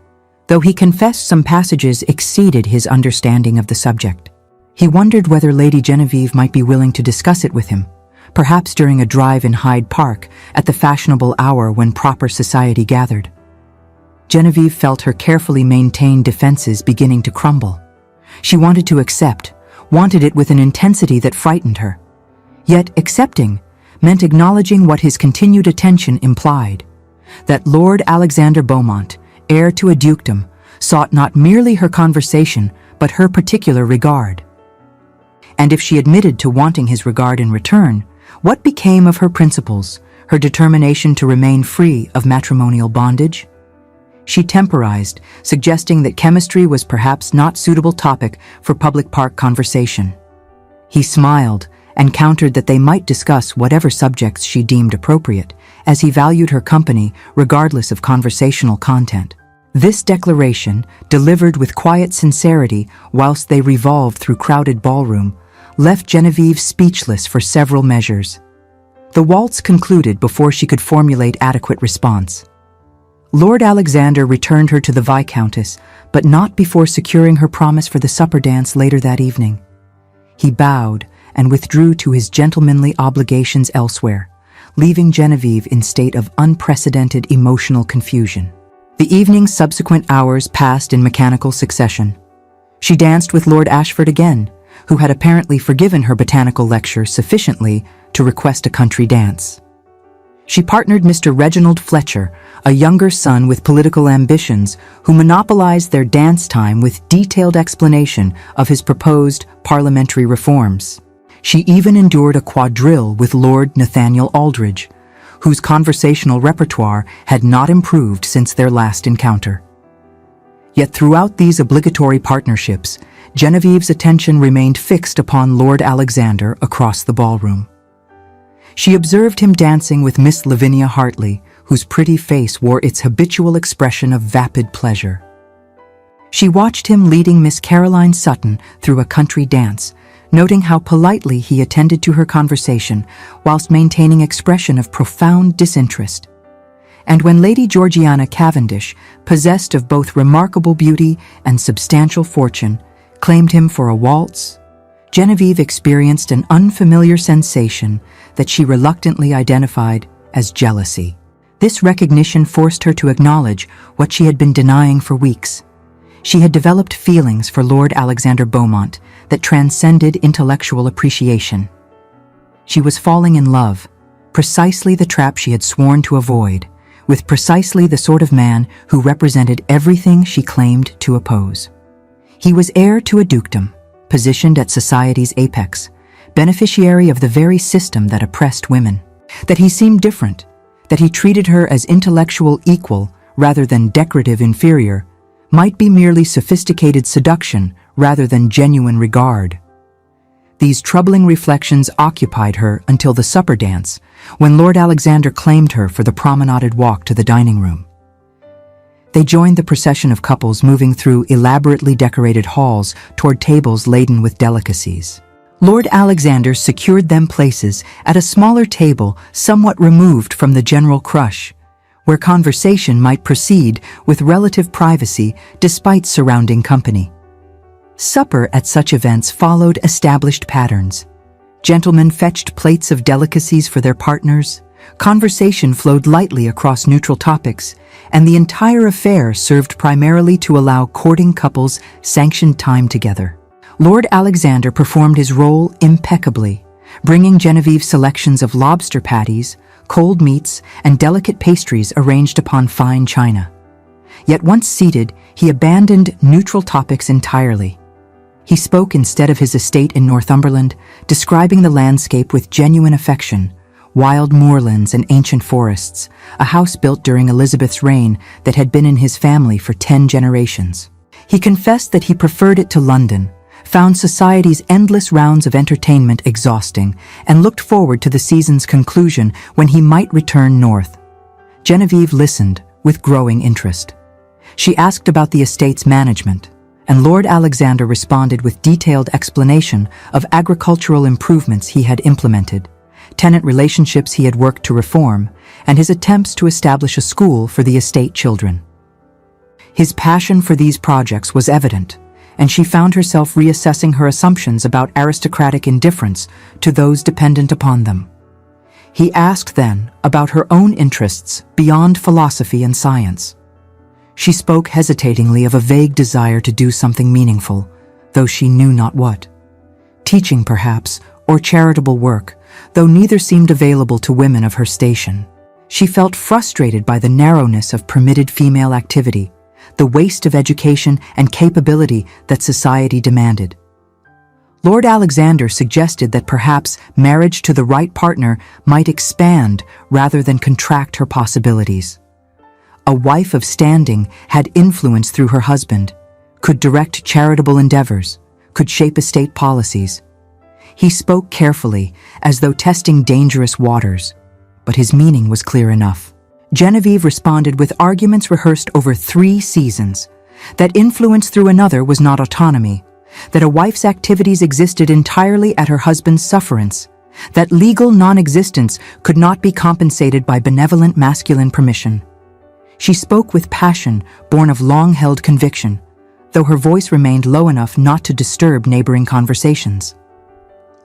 though he confessed some passages exceeded his understanding of the subject. He wondered whether Lady Genevieve might be willing to discuss it with him, perhaps during a drive in Hyde Park at the fashionable hour when proper society gathered. Genevieve felt her carefully maintained defenses beginning to crumble. She wanted to accept, wanted it with an intensity that frightened her. Yet accepting meant acknowledging what his continued attention implied, that Lord Alexander Beaumont, heir to a dukedom, sought not merely her conversation, but her particular regard. And if she admitted to wanting his regard in return, what became of her principles, her determination to remain free of matrimonial bondage? She temporized, suggesting that chemistry was perhaps not suitable topic for public park conversation. He smiled and countered that they might discuss whatever subjects she deemed appropriate, as he valued her company regardless of conversational content. This declaration, delivered with quiet sincerity whilst they revolved through crowded ballroom, left Genevieve speechless for several measures. The waltz concluded before she could formulate adequate response. Lord Alexander returned her to the Viscountess, but not before securing her promise for the supper dance later that evening. He bowed and withdrew to his gentlemanly obligations elsewhere, leaving Genevieve in state of unprecedented emotional confusion. The evening's subsequent hours passed in mechanical succession. She danced with Lord Ashford again, who had apparently forgiven her botanical lecture sufficiently to request a country dance. She partnered Mr. Reginald Fletcher, a younger son with political ambitions, who monopolized their dance time with detailed explanation of his proposed parliamentary reforms. She even endured a quadrille with Lord Nathaniel Aldridge, whose conversational repertoire had not improved since their last encounter. Yet throughout these obligatory partnerships, Genevieve's attention remained fixed upon Lord Alexander across the ballroom. She observed him dancing with Miss Lavinia Hartley, whose pretty face wore its habitual expression of vapid pleasure. She watched him leading Miss Caroline Sutton through a country dance, noting how politely he attended to her conversation whilst maintaining expression of profound disinterest. And when Lady Georgiana Cavendish, possessed of both remarkable beauty and substantial fortune, claimed him for a waltz, Genevieve experienced an unfamiliar sensation that she reluctantly identified as jealousy. This recognition forced her to acknowledge what she had been denying for weeks. She had developed feelings for Lord Alexander Beaumont that transcended intellectual appreciation. She was falling in love, precisely the trap she had sworn to avoid, with precisely the sort of man who represented everything she claimed to oppose. He was heir to a dukedom, positioned at society's apex, beneficiary of the very system that oppressed women. That he seemed different, that he treated her as intellectual equal rather than decorative inferior, might be merely sophisticated seduction rather than genuine regard. These troubling reflections occupied her until the supper dance, when Lord Alexander claimed her for the promenaded walk to the dining room. They joined the procession of couples moving through elaborately decorated halls toward tables laden with delicacies. Lord Alexander secured them places at a smaller table somewhat removed from the general crush, where conversation might proceed with relative privacy despite surrounding company. Supper at such events followed established patterns. Gentlemen fetched plates of delicacies for their partners, conversation flowed lightly across neutral topics, and the entire affair served primarily to allow courting couples sanctioned time together. Lord Alexander performed his role impeccably, bringing Genevieve selections of lobster patties, cold meats, and delicate pastries arranged upon fine china. Yet once seated, he abandoned neutral topics entirely. He spoke instead of his estate in Northumberland, describing the landscape with genuine affection, wild moorlands and ancient forests, a house built during Elizabeth's reign that had been in his family for 10 generations. He confessed that he preferred it to London, found society's endless rounds of entertainment exhausting, and looked forward to the season's conclusion when he might return north. Genevieve listened with growing interest. She asked about the estate's management, and Lord Alexander responded with detailed explanation of agricultural improvements he had implemented, tenant relationships he had worked to reform, and his attempts to establish a school for the estate children. His passion for these projects was evident, and she found herself reassessing her assumptions about aristocratic indifference to those dependent upon them. He asked then about her own interests beyond philosophy and science. She spoke hesitatingly of a vague desire to do something meaningful, though she knew not what. Teaching, perhaps, or charitable work, though neither seemed available to women of her station. She felt frustrated by the narrowness of permitted female activity, the waste of education and capability that society demanded. Lord Alexander suggested that perhaps marriage to the right partner might expand rather than contract her possibilities. A wife of standing had influence through her husband, could direct charitable endeavors, could shape estate policies. He spoke carefully, as though testing dangerous waters, but his meaning was clear enough. Genevieve responded with arguments rehearsed over 3 seasons, that influence through another was not autonomy, that a wife's activities existed entirely at her husband's sufferance, that legal non-existence could not be compensated by benevolent masculine permission. She spoke with passion born of long-held conviction, though her voice remained low enough not to disturb neighboring conversations.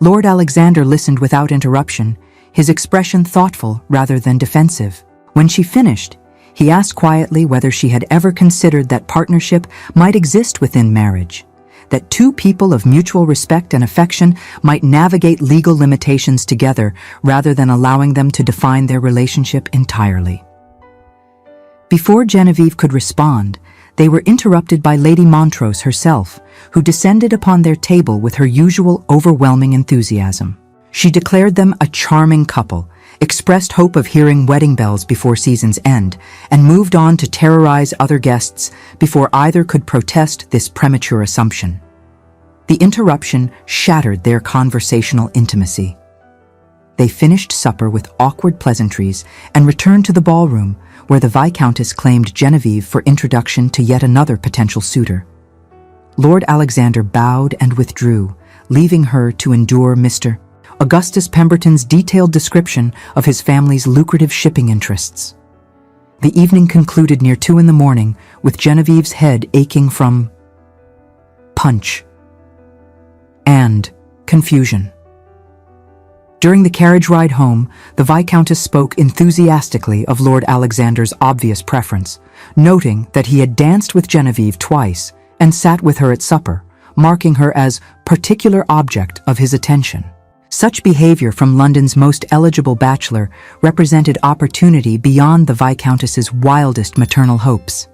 Lord Alexander listened without interruption, his expression thoughtful rather than defensive. When she finished, he asked quietly whether she had ever considered that partnership might exist within marriage, that 2 people of mutual respect and affection might navigate legal limitations together rather than allowing them to define their relationship entirely. Before Genevieve could respond, they were interrupted by Lady Montrose herself, who descended upon their table with her usual overwhelming enthusiasm. She declared them a charming couple, expressed hope of hearing wedding bells before season's end, and moved on to terrorize other guests before either could protest this premature assumption. The interruption shattered their conversational intimacy. They finished supper with awkward pleasantries and returned to the ballroom, where the Viscountess claimed Genevieve for introduction to yet another potential suitor. Lord Alexander bowed and withdrew, leaving her to endure Mr. Augustus Pemberton's detailed description of his family's lucrative shipping interests. The evening concluded near 2 a.m, with Genevieve's head aching from punch and confusion. During the carriage ride home, the Viscountess spoke enthusiastically of Lord Alexander's obvious preference, noting that he had danced with Genevieve twice and sat with her at supper, marking her as particular object of his attention. Such behavior from London's most eligible bachelor represented opportunity beyond the Viscountess's wildest maternal hopes.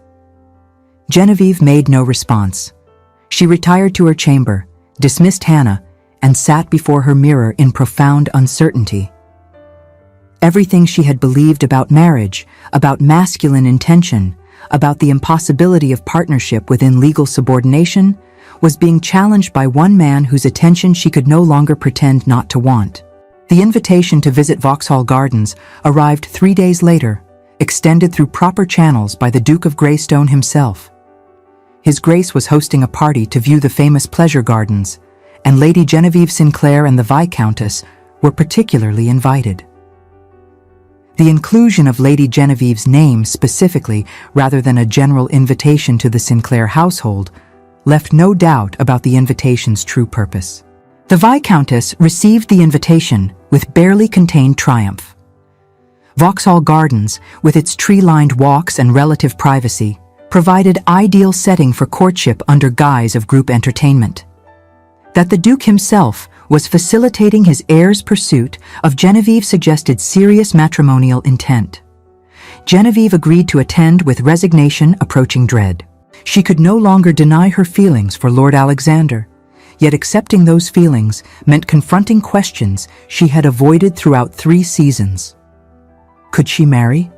Genevieve made no response. She retired to her chamber, dismissed Hannah, and sat before her mirror in profound uncertainty. Everything she had believed about marriage, about masculine intention, about the impossibility of partnership within legal subordination, was being challenged by one man whose attention she could no longer pretend not to want. The invitation to visit Vauxhall Gardens arrived 3 days later, extended through proper channels by the Duke of Greystone himself. His Grace was hosting a party to view the famous pleasure gardens, and Lady Genevieve Sinclair and the Viscountess were particularly invited. The inclusion of Lady Genevieve's name specifically, rather than a general invitation to the Sinclair household, left no doubt about the invitation's true purpose. The Viscountess received the invitation with barely contained triumph. Vauxhall Gardens, with its tree-lined walks and relative privacy, provided ideal setting for courtship under guise of group entertainment. That the Duke himself was facilitating his heir's pursuit of Genevieve suggested serious matrimonial intent. Genevieve agreed to attend with resignation approaching dread. She could no longer deny her feelings for Lord Alexander, yet accepting those feelings meant confronting questions she had avoided throughout 3 seasons. Could she marry?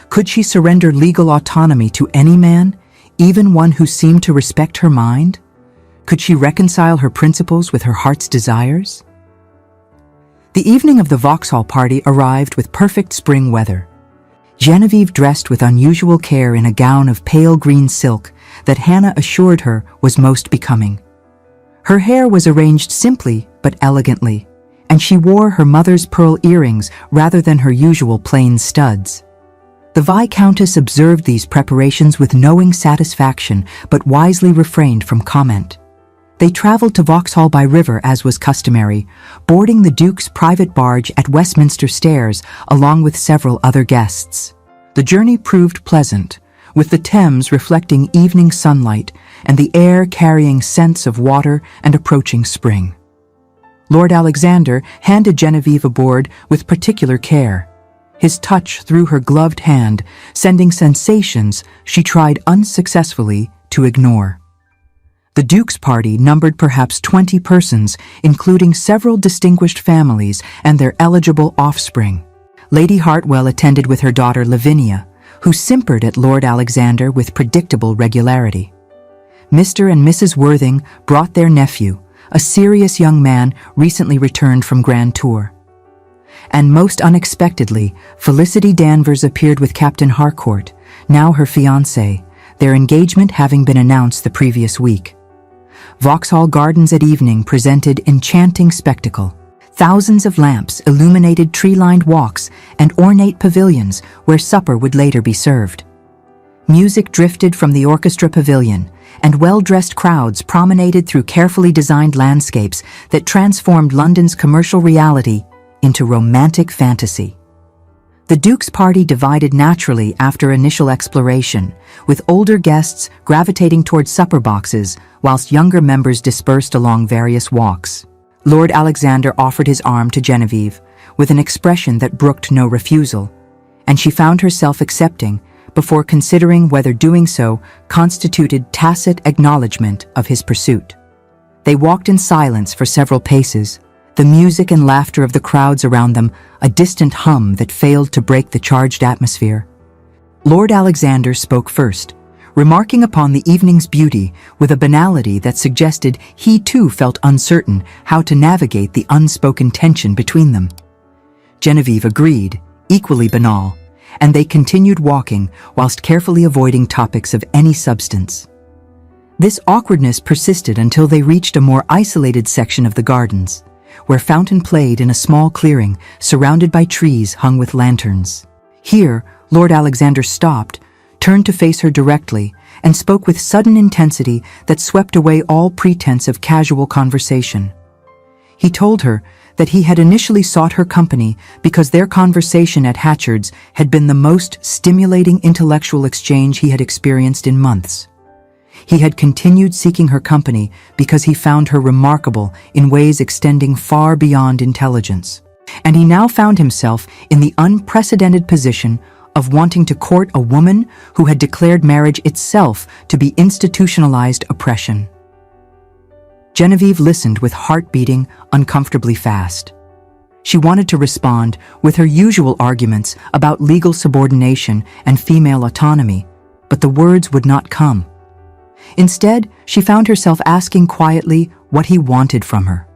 Could she surrender legal autonomy to any man, even one who seemed to respect her mind? Could she reconcile her principles with her heart's desires? The evening of the Vauxhall party arrived with perfect spring weather. Genevieve dressed with unusual care in a gown of pale green silk that Hannah assured her was most becoming. Her hair was arranged simply but elegantly, and she wore her mother's pearl earrings rather than her usual plain studs. The Viscountess observed these preparations with knowing satisfaction but wisely refrained from comment. They traveled to Vauxhall by river as was customary, boarding the Duke's private barge at Westminster Stairs along with several other guests. The journey proved pleasant, with the Thames reflecting evening sunlight and the air carrying scents of water and approaching spring. Lord Alexander handed Genevieve aboard with particular care, his touch through her gloved hand sending sensations she tried unsuccessfully to ignore. The Duke's party numbered perhaps 20 persons, including several distinguished families and their eligible offspring. Lady Hartwell attended with her daughter Lavinia, who simpered at Lord Alexander with predictable regularity. Mr. and Mrs. Worthing brought their nephew, a serious young man recently returned from Grand Tour. And most unexpectedly, Felicity Danvers appeared with Captain Harcourt, now her fiancé, their engagement having been announced the previous week. Vauxhall Gardens at evening presented enchanting spectacle. Thousands of lamps illuminated tree-lined walks and ornate pavilions where supper would later be served. Music drifted from the orchestra pavilion, and well-dressed crowds promenaded through carefully designed landscapes that transformed London's commercial reality into romantic fantasy. The Duke's party divided naturally after initial exploration, with older guests gravitating towards supper boxes whilst younger members dispersed along various walks. Lord Alexander offered his arm to Genevieve with an expression that brooked no refusal, and she found herself accepting before considering whether doing so constituted tacit acknowledgement of his pursuit. They walked in silence for several paces, the music and laughter of the crowds around them a distant hum that failed to break the charged atmosphere. Lord Alexander spoke first, remarking upon the evening's beauty with a banality that suggested he too felt uncertain how to navigate the unspoken tension between them. Genevieve agreed, equally banal, and they continued walking whilst carefully avoiding topics of any substance. This awkwardness persisted until they reached a more isolated section of the gardens, where Fountain played in a small clearing surrounded by trees hung with lanterns. Here, Lord Alexander stopped, turned to face her directly, and spoke with sudden intensity that swept away all pretense of casual conversation. He told her that he had initially sought her company because their conversation at Hatchard's had been the most stimulating intellectual exchange he had experienced in months. He had continued seeking her company because he found her remarkable in ways extending far beyond intelligence. And he now found himself in the unprecedented position of wanting to court a woman who had declared marriage itself to be institutionalized oppression. Genevieve listened with heart beating uncomfortably fast. She wanted to respond with her usual arguments about legal subordination and female autonomy, but the words would not come. Instead, she found herself asking quietly what he wanted from her.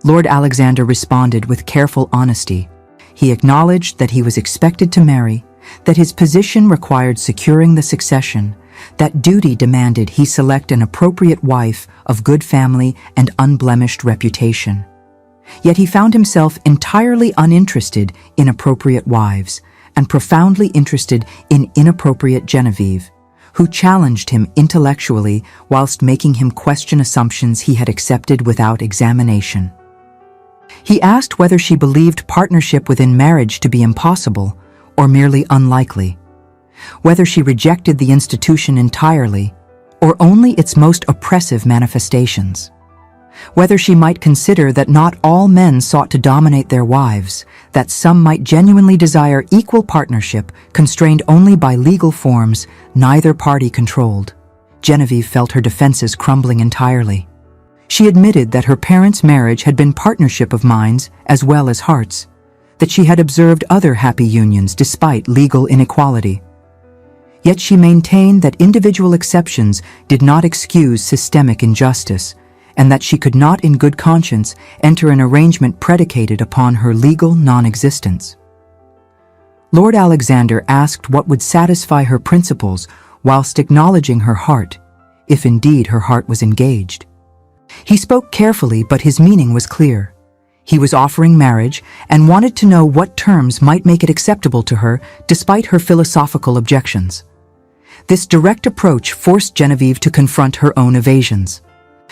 Lord Alexander responded with careful honesty. He acknowledged that he was expected to marry, that his position required securing the succession, that duty demanded he select an appropriate wife of good family and unblemished reputation. Yet he found himself entirely uninterested in appropriate wives and profoundly interested in inappropriate Genevieve, who challenged him intellectually whilst making him question assumptions he had accepted without examination. He asked whether she believed partnership within marriage to be impossible or merely unlikely, whether she rejected the institution entirely or only its most oppressive manifestations, whether she might consider that not all men sought to dominate their wives, that some might genuinely desire equal partnership constrained only by legal forms neither party controlled. Genevieve felt her defenses crumbling entirely. She admitted that her parents' marriage had been partnership of minds as well as hearts, that she had observed other happy unions despite legal inequality. Yet she maintained that individual exceptions did not excuse systemic injustice, and that she could not in good conscience enter an arrangement predicated upon her legal non-existence. Lord Alexander asked what would satisfy her principles whilst acknowledging her heart, if indeed her heart was engaged. He spoke carefully, but his meaning was clear. He was offering marriage and wanted to know what terms might make it acceptable to her despite her philosophical objections. This direct approach forced Genevieve to confront her own evasions.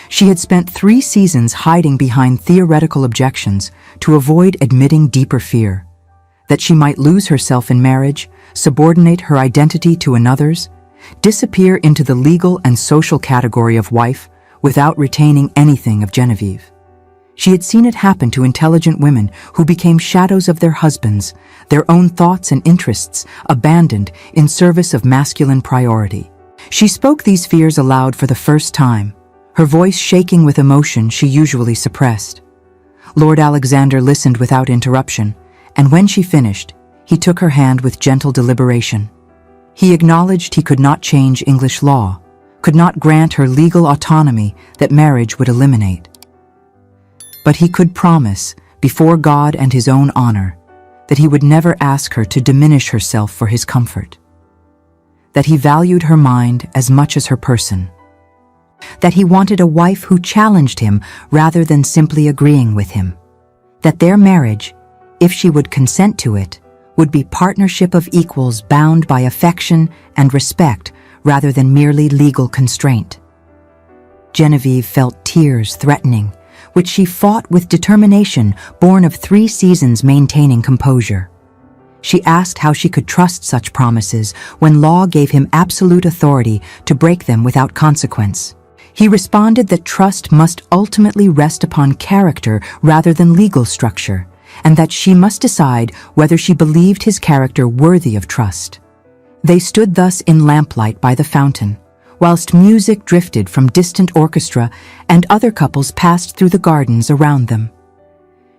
She had spent 3 seasons hiding behind theoretical objections to avoid admitting deeper fear, that she might lose herself in marriage, subordinate her identity to another's, disappear into the legal and social category of wife without retaining anything of Genevieve. She had seen it happen to intelligent women who became shadows of their husbands, their own thoughts and interests abandoned in service of masculine priority. She spoke these fears aloud for the first time, her voice shaking with emotion she usually suppressed. Lord Alexander listened without interruption, and when she finished, he took her hand with gentle deliberation. He acknowledged he could not change English law, could not grant her legal autonomy that marriage would eliminate. But he could promise, before God and his own honor, that he would never ask her to diminish herself for his comfort. That he valued her mind as much as her person. That he wanted a wife who challenged him rather than simply agreeing with him. That their marriage, if she would consent to it, would be partnership of equals bound by affection and respect rather than merely legal constraint. Genevieve felt tears threatening, which she fought with determination born of 3 seasons maintaining composure. She asked how she could trust such promises when law gave him absolute authority to break them without consequence. He responded that trust must ultimately rest upon character rather than legal structure, and that she must decide whether she believed his character worthy of trust. They stood thus in lamplight by the fountain, whilst music drifted from distant orchestra and other couples passed through the gardens around them.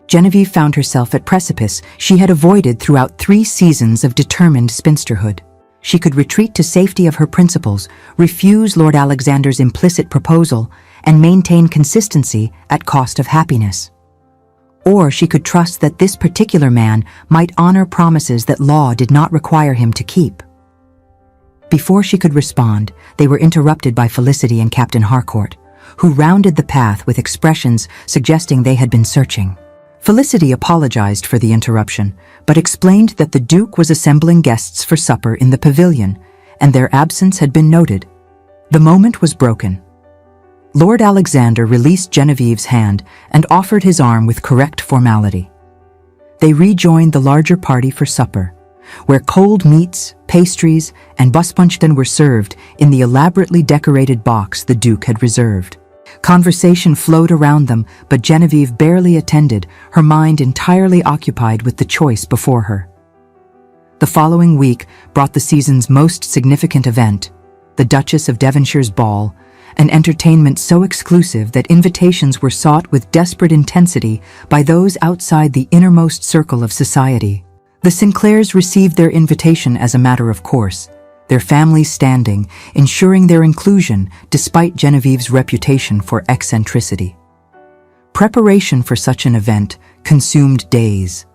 Genevieve found herself at precipice she had avoided throughout 3 seasons of determined spinsterhood. She could retreat to safety of her principles, refuse Lord Alexander's implicit proposal, and maintain consistency at cost of happiness. Or she could trust that this particular man might honor promises that law did not require him to keep. Before she could respond, they were interrupted by Felicity and Captain Harcourt, who rounded the path with expressions suggesting they had been searching. Felicity apologized for the interruption, but explained that the Duke was assembling guests for supper in the pavilion, and their absence had been noted. The moment was broken. Lord Alexander released Genevieve's hand and offered his arm with correct formality. They rejoined the larger party for supper, where cold meats, pastries, and busspunchten were served in the elaborately decorated box the Duke had reserved. Conversation flowed around them, but Genevieve barely attended, her mind entirely occupied with the choice before her. The following week brought the season's most significant event, the Duchess of Devonshire's ball, an entertainment so exclusive that invitations were sought with desperate intensity by those outside the innermost circle of society. The Sinclairs received their invitation as a matter of course, their families standing, ensuring their inclusion despite Genevieve's reputation for eccentricity. Preparation for such an event consumed days.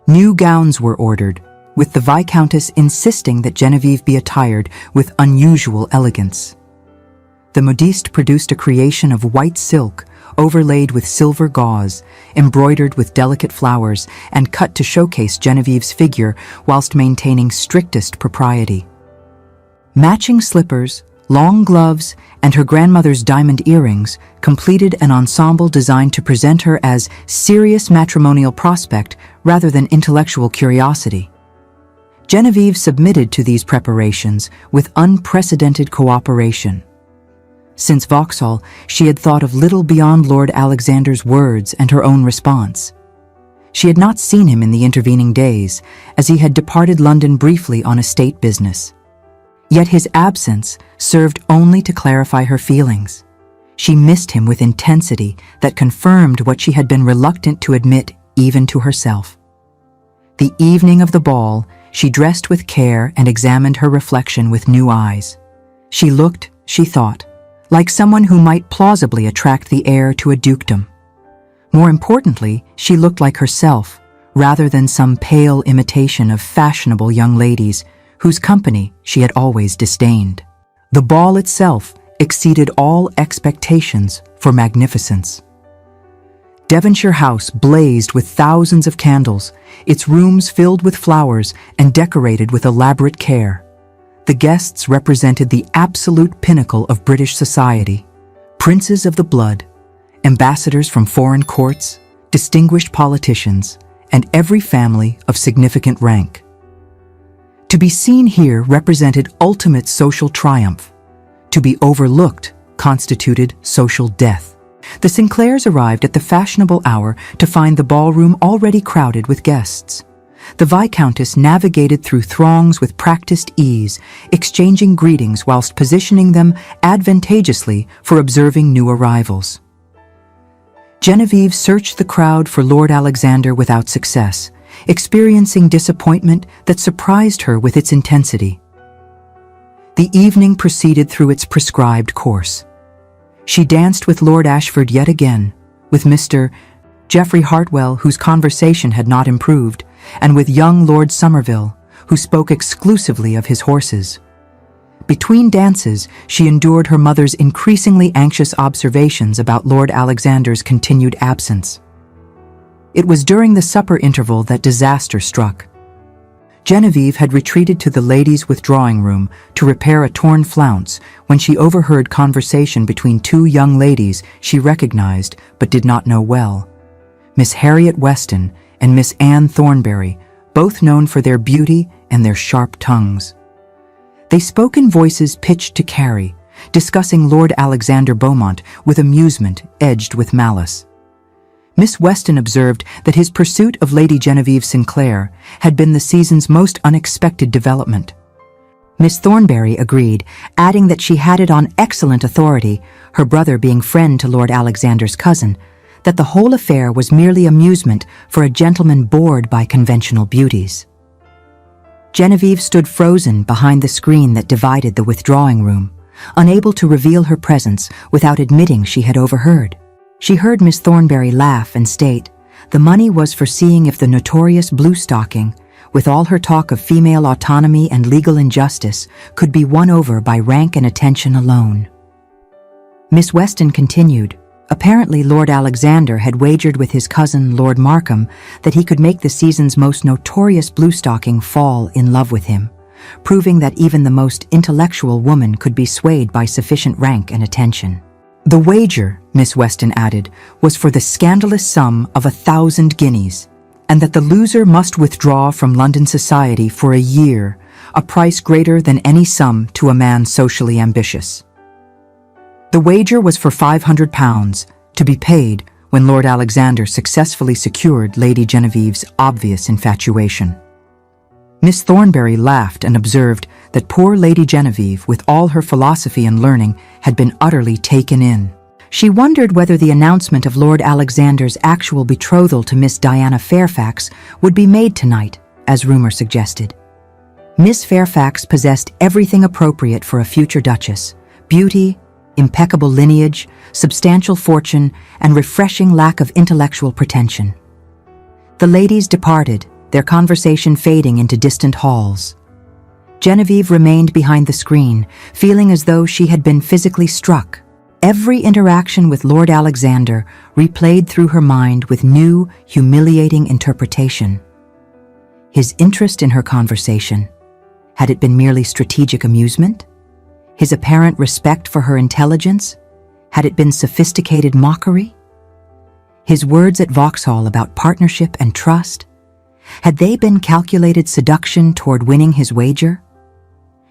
New gowns were ordered, with the Viscountess insisting that Genevieve be attired with unusual elegance. The modiste produced a creation of white silk, overlaid with silver gauze, embroidered with delicate flowers, and cut to showcase Genevieve's figure whilst maintaining strictest propriety. Matching slippers, long gloves, and her grandmother's diamond earrings completed an ensemble designed to present her as serious matrimonial prospect rather than intellectual curiosity. Genevieve submitted to these preparations with unprecedented cooperation. Since Vauxhall, she had thought of little beyond Lord Alexander's words and her own response. She had not seen him in the intervening days, as he had departed London briefly on estate business. Yet his absence served only to clarify her feelings. She missed him with intensity that confirmed what she had been reluctant to admit even to herself. The evening of the ball, she dressed with care and examined her reflection with new eyes. She looked, she thought, like someone who might plausibly attract the heir to a dukedom. More importantly, she looked like herself, rather than some pale imitation of fashionable young ladies whose company she had always disdained. The ball itself exceeded all expectations for magnificence. Devonshire House blazed with thousands of candles, its rooms filled with flowers and decorated with elaborate care. The guests represented the absolute pinnacle of British society. Princes of the blood, ambassadors from foreign courts, distinguished politicians, and every family of significant rank. To be seen here represented ultimate social triumph. To be overlooked constituted social death. The Sinclairs arrived at the fashionable hour to find the ballroom already crowded with guests. The Viscountess navigated through throngs with practiced ease, exchanging greetings whilst positioning them advantageously for observing new arrivals. Genevieve searched the crowd for Lord Alexander without success, experiencing disappointment that surprised her with its intensity. The evening proceeded through its prescribed course. She danced with Lord Ashford yet again, with Mr. Geoffrey Hartwell, whose conversation had not improved, and with young Lord Somerville, who spoke exclusively of his horses. Between dances, she endured her mother's increasingly anxious observations about Lord Alexander's continued absence. It was during the supper interval that disaster struck. Genevieve had retreated to the ladies' withdrawing room to repair a torn flounce when she overheard conversation between two young ladies she recognized but did not know well. Miss Harriet Weston and Miss Anne Thornbury, both known for their beauty and their sharp tongues. They spoke in voices pitched to carry, discussing Lord Alexander Beaumont with amusement edged with malice. Miss Weston observed that his pursuit of Lady Genevieve Sinclair had been the season's most unexpected development. Miss Thornbury agreed, adding that she had it on excellent authority, her brother being friend to Lord Alexander's cousin, that the whole affair was merely amusement for a gentleman bored by conventional beauties. Genevieve stood frozen behind the screen that divided the withdrawing room, unable to reveal her presence without admitting she had overheard. She heard Miss Thornbury laugh and state, the money was for seeing if the notorious Bluestocking, with all her talk of female autonomy and legal injustice, could be won over by rank and attention alone. Miss Weston continued, apparently Lord Alexander had wagered with his cousin Lord Markham that he could make the season's most notorious Bluestocking fall in love with him, proving that even the most intellectual woman could be swayed by sufficient rank and attention. The wager, Miss Weston added, was for the scandalous sum of 1,000 guineas, and that the loser must withdraw from London society for a year, a price greater than any sum to a man socially ambitious. The wager was for £500, to be paid when Lord Alexander successfully secured Lady Genevieve's obvious infatuation. Miss Thornbury laughed and observed that poor Lady Genevieve, with all her philosophy and learning, had been utterly taken in. She wondered whether the announcement of Lord Alexander's actual betrothal to Miss Diana Fairfax would be made tonight, as rumour suggested. Miss Fairfax possessed everything appropriate for a future duchess: beauty, impeccable lineage, substantial fortune, and refreshing lack of intellectual pretension. The ladies departed, their conversation fading into distant halls. Genevieve remained behind the screen, feeling as though she had been physically struck. Every interaction with Lord Alexander replayed through her mind with new, humiliating interpretation. His interest in her conversation, had it been merely strategic amusement? His apparent respect for her intelligence, had it been sophisticated mockery? His words at Vauxhall about partnership and trust, had they been calculated seduction toward winning his wager?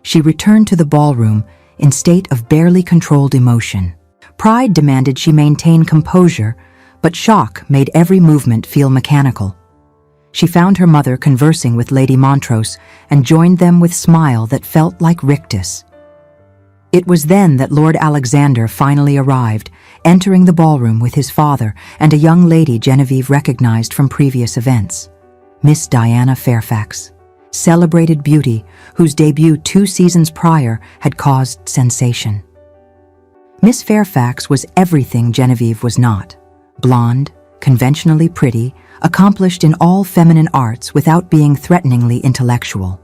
She returned to the ballroom in state of barely controlled emotion. Pride demanded she maintain composure, but shock made every movement feel mechanical. She found her mother conversing with Lady Montrose and joined them with smile that felt like rictus. It was then that Lord Alexander finally arrived, entering the ballroom with his father and a young lady Genevieve recognized from previous events. Miss Diana Fairfax, celebrated beauty whose debut 2 seasons prior had caused sensation. Miss Fairfax was everything Genevieve was not: blonde, conventionally pretty, accomplished in all feminine arts without being threateningly intellectual.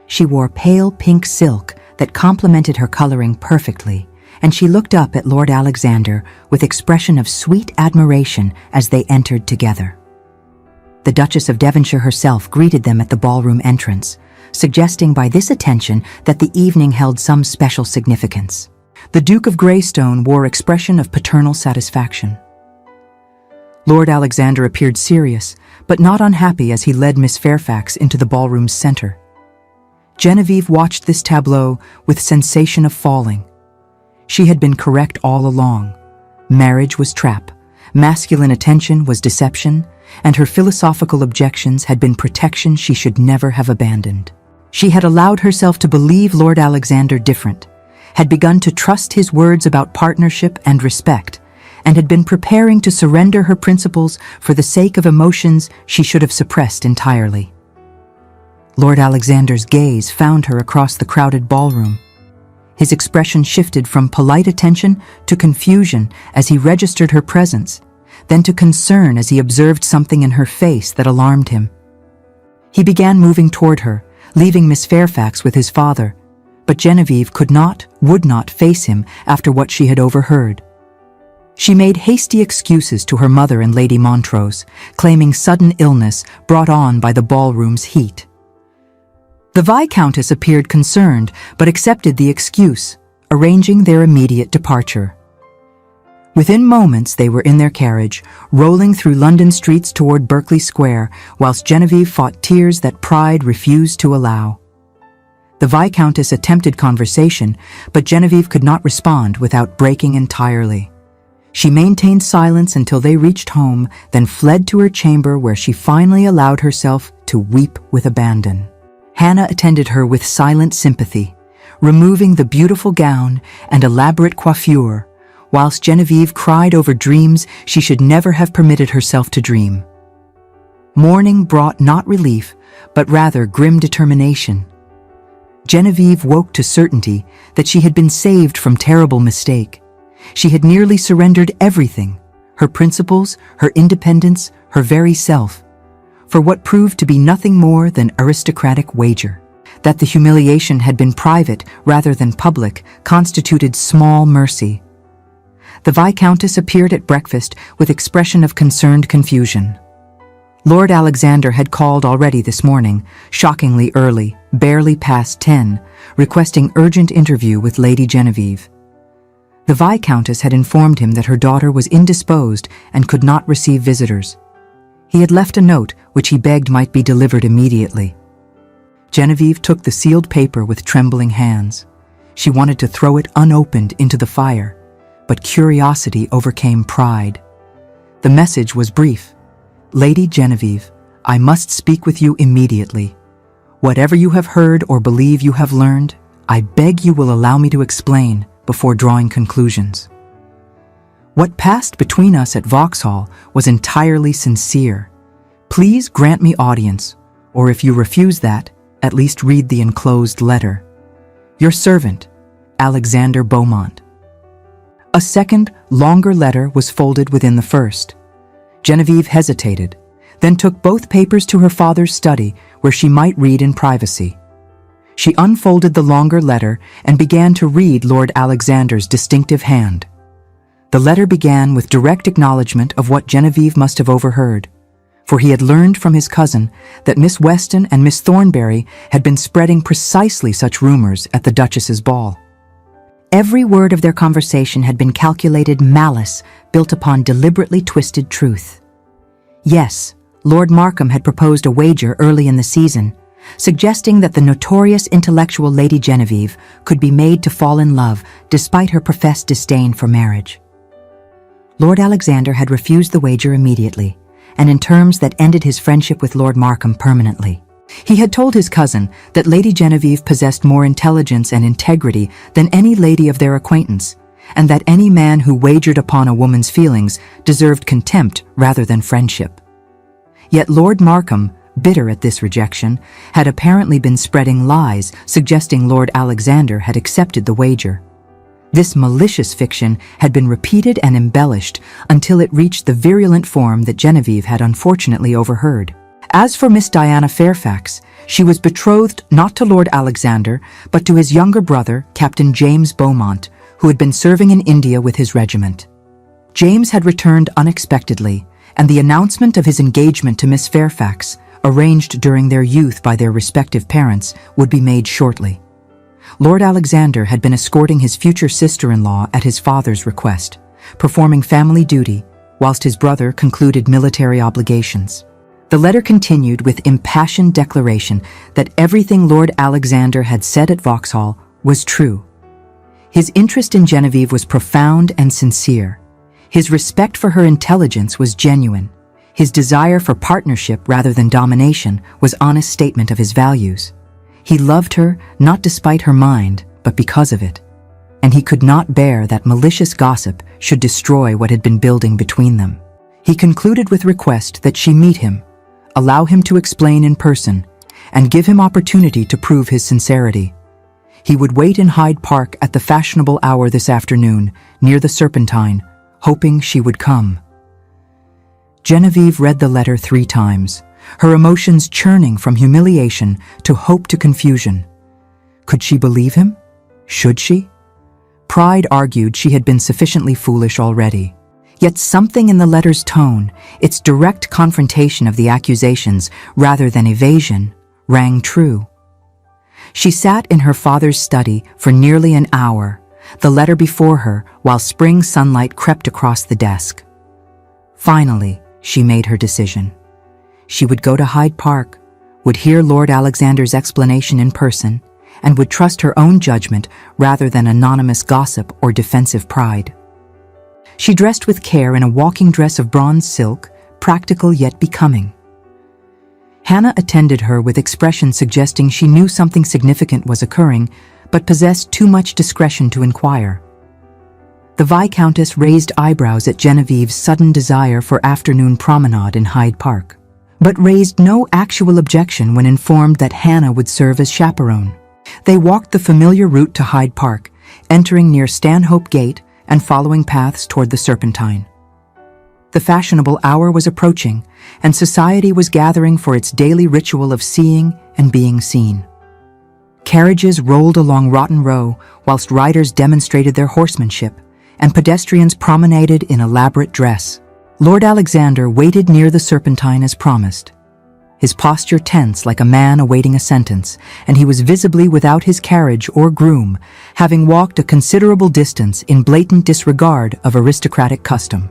She wore pale pink silk that complemented her coloring perfectly, and she looked up at Lord Alexander with expression of sweet admiration as they entered together. The Duchess of Devonshire herself greeted them at the ballroom entrance, suggesting by this attention that the evening held some special significance. The Duke of Greystone wore expression of paternal satisfaction. Lord Alexander appeared serious, but not unhappy as he led Miss Fairfax into the ballroom's center. Genevieve watched this tableau with sensation of falling. She had been correct all along. marriage was trap, masculine attention was deception, and her philosophical objections had been protection she should never have abandoned. She had allowed herself to believe Lord Alexander different, had begun to trust his words about partnership and respect, and had been preparing to surrender her principles for the sake of emotions she should have suppressed entirely. Lord Alexander's gaze found her across the crowded ballroom. His expression shifted from polite attention to confusion as he registered her presence, then to concern as he observed something in her face that alarmed him. He began moving toward her, leaving Miss Fairfax with his father, but Genevieve would not face him after what she had overheard. She made hasty excuses to her mother and Lady Montrose, claiming sudden illness brought on by the ballroom's heat. The Viscountess appeared concerned, but accepted the excuse, arranging their immediate departure. Within moments they were in their carriage, rolling through London streets toward Berkeley Square, whilst Genevieve fought tears that pride refused to allow. The Viscountess attempted conversation, but Genevieve could not respond without breaking entirely. She maintained silence until they reached home, then fled to her chamber where she finally allowed herself to weep with abandon. Hannah attended her with silent sympathy, removing the beautiful gown and elaborate coiffure, whilst Genevieve cried over dreams she should never have permitted herself to dream. Mourning brought not relief, but rather grim determination. Genevieve woke to certainty that she had been saved from terrible mistake. She had nearly surrendered everything, her principles, her independence, her very self, for what proved to be nothing more than aristocratic wager. That the humiliation had been private rather than public constituted small mercy. The Viscountess appeared at breakfast with expression of concerned confusion. Lord Alexander had called already this morning, shockingly early, barely past 10, requesting urgent interview with Lady Genevieve. The Viscountess had informed him that her daughter was indisposed and could not receive visitors. He had left a note which he begged might be delivered immediately. Genevieve took the sealed paper with trembling hands. She wanted to throw it unopened into the fire, but curiosity overcame pride. The message was brief. Lady Genevieve, I must speak with you immediately. Whatever you have heard or believe you have learned, I beg you will allow me to explain before drawing conclusions. What passed between us at Vauxhall was entirely sincere. Please grant me audience, or if you refuse that, at least read the enclosed letter. Your servant, Alexander Beaumont. A second, longer letter was folded within the first. Genevieve hesitated, then took both papers to her father's study where she might read in privacy. She unfolded the longer letter and began to read Lord Alexander's distinctive hand. The letter began with direct acknowledgement of what Genevieve must have overheard, for he had learned from his cousin that Miss Weston and Miss Thornbury had been spreading precisely such rumors at the Duchess's ball. Every word of their conversation had been calculated malice built upon deliberately twisted truth. Yes, Lord Markham had proposed a wager early in the season, suggesting that the notorious intellectual Lady Genevieve could be made to fall in love despite her professed disdain for marriage. Lord Alexander had refused the wager immediately, and in terms that ended his friendship with Lord Markham permanently. He had told his cousin that Lady Genevieve possessed more intelligence and integrity than any lady of their acquaintance, and that any man who wagered upon a woman's feelings deserved contempt rather than friendship. Yet Lord Markham, bitter at this rejection, had apparently been spreading lies suggesting Lord Alexander had accepted the wager. This malicious fiction had been repeated and embellished until it reached the virulent form that Genevieve had unfortunately overheard. As for Miss Diana Fairfax, she was betrothed not to Lord Alexander, but to his younger brother, Captain James Beaumont, who had been serving in India with his regiment. James had returned unexpectedly, and the announcement of his engagement to Miss Fairfax, arranged during their youth by their respective parents, would be made shortly. Lord Alexander had been escorting his future sister-in-law at his father's request, performing family duty, whilst his brother concluded military obligations. The letter continued with impassioned declaration that everything Lord Alexander had said at Vauxhall was true. His interest in Genevieve was profound and sincere. His respect for her intelligence was genuine. His desire for partnership rather than domination was an honest statement of his values. He loved her not despite her mind, but because of it. And he could not bear that malicious gossip should destroy what had been building between them. He concluded with request that she meet him, allow him to explain in person, and give him opportunity to prove his sincerity. He would wait in Hyde Park at the fashionable hour this afternoon, near the Serpentine, hoping she would come. Genevieve read the letter 3 times, her emotions churning from humiliation to hope to confusion. Could she believe him? Should she? Pride argued she had been sufficiently foolish already. Yet something in the letter's tone, its direct confrontation of the accusations rather than evasion, rang true. She sat in her father's study for nearly an hour, the letter before her while spring sunlight crept across the desk. Finally, she made her decision. She would go to Hyde Park, would hear Lord Alexander's explanation in person, and would trust her own judgment rather than anonymous gossip or defensive pride. She dressed with care in a walking dress of bronze silk, practical yet becoming. Hannah attended her with expression suggesting she knew something significant was occurring, but possessed too much discretion to inquire. The Viscountess raised eyebrows at Genevieve's sudden desire for afternoon promenade in Hyde Park, but raised no actual objection when informed that Hannah would serve as chaperone. They walked the familiar route to Hyde Park, entering near Stanhope Gate and following paths toward the Serpentine. The fashionable hour was approaching, and society was gathering for its daily ritual of seeing and being seen. Carriages rolled along Rotten Row whilst riders demonstrated their horsemanship, and pedestrians promenaded in elaborate dress. Lord Alexander waited near the Serpentine as promised, his posture tense like a man awaiting a sentence, and he was visibly without his carriage or groom, having walked a considerable distance in blatant disregard of aristocratic custom.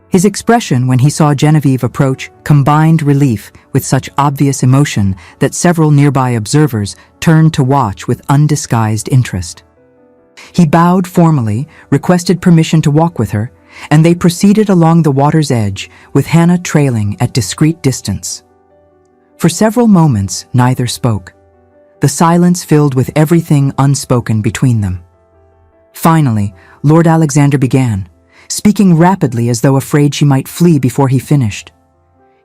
His expression when he saw Genevieve approach combined relief with such obvious emotion that several nearby observers turned to watch with undisguised interest. He bowed formally, requested permission to walk with her, and they proceeded along the water's edge, with Hannah trailing at discreet distance. For several moments, neither spoke. The silence filled with everything unspoken between them. Finally, Lord Alexander began, speaking rapidly as though afraid she might flee before he finished.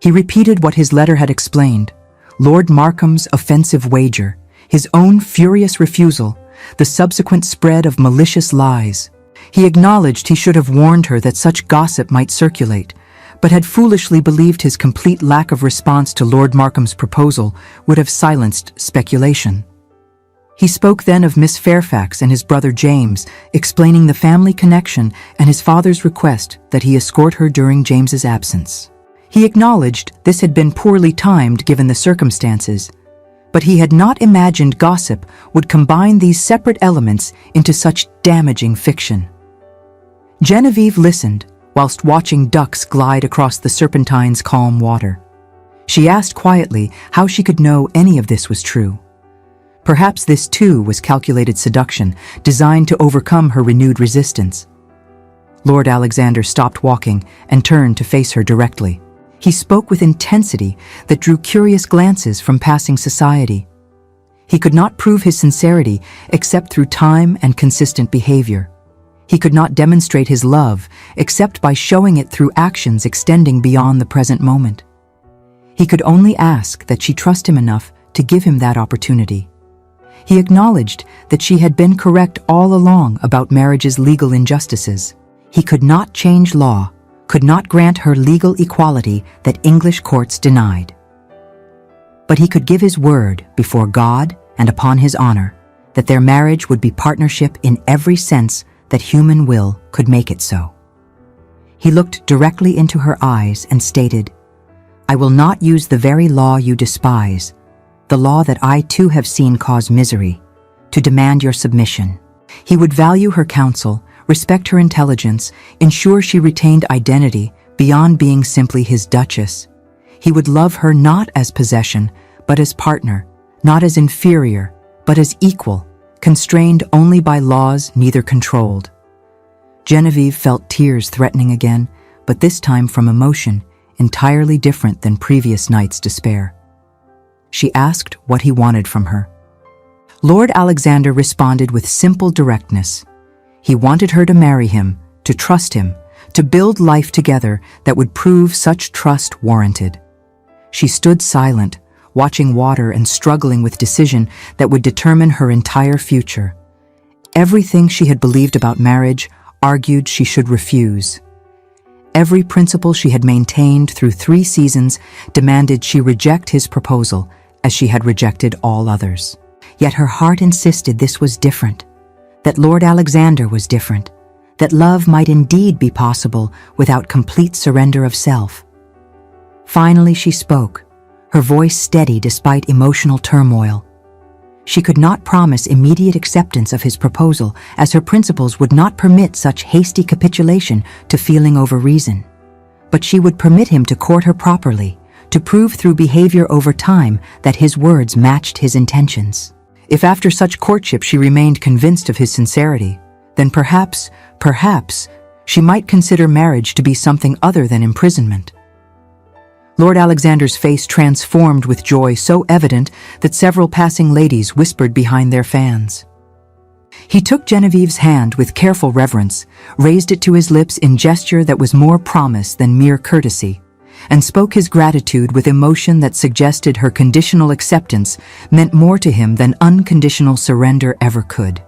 He repeated what his letter had explained: Lord Markham's offensive wager, his own furious refusal, the subsequent spread of malicious lies. He acknowledged he should have warned her that such gossip might circulate, but had foolishly believed his complete lack of response to Lord Markham's proposal would have silenced speculation. He spoke then of Miss Fairfax and his brother James, explaining the family connection and his father's request that he escort her during James's absence. He acknowledged this had been poorly timed given the circumstances, but he had not imagined gossip would combine these separate elements into such damaging fiction. Genevieve listened, whilst watching ducks glide across the Serpentine's calm water. She asked quietly how she could know any of this was true. Perhaps this too was calculated seduction, designed to overcome her renewed resistance. Lord Alexander stopped walking and turned to face her directly. He spoke with intensity that drew curious glances from passing society. He could not prove his sincerity except through time and consistent behavior. He could not demonstrate his love except by showing it through actions extending beyond the present moment. He could only ask that she trust him enough to give him that opportunity. He acknowledged that she had been correct all along about marriage's legal injustices. He could not change law, could not grant her legal equality that English courts denied. But he could give his word before God and upon his honor that their marriage would be partnership in every sense that human will could make it so. He looked directly into her eyes and stated, "I will not use the very law you despise, the law that I too have seen cause misery, to demand your submission." He would value her counsel, respect her intelligence, ensure she retained identity beyond being simply his duchess. He would love her not as possession, but as partner, not as inferior, but as equal, constrained only by laws neither controlled. Genevieve felt tears threatening again, but this time from emotion entirely different than previous night's despair. She asked what he wanted from her. Lord Alexander responded with simple directness. He wanted her to marry him, to trust him, to build life together that would prove such trust warranted. She stood silent, watching water and struggling with decision that would determine her entire future. Everything she had believed about marriage argued she should refuse. Every principle she had maintained through 3 seasons demanded she reject his proposal, as she had rejected all others. Yet her heart insisted this was different, that Lord Alexander was different, that love might indeed be possible without complete surrender of self. Finally she spoke, her voice steady despite emotional turmoil. She could not promise immediate acceptance of his proposal, as her principles would not permit such hasty capitulation to feeling over reason. But she would permit him to court her properly, to prove through behavior over time that his words matched his intentions. If after such courtship she remained convinced of his sincerity, then perhaps, she might consider marriage to be something other than imprisonment. Lord Alexander's face transformed with joy so evident that several passing ladies whispered behind their fans. He took Genevieve's hand with careful reverence, raised it to his lips in gesture that was more promise than mere courtesy, and spoke his gratitude with emotion that suggested her conditional acceptance meant more to him than unconditional surrender ever could.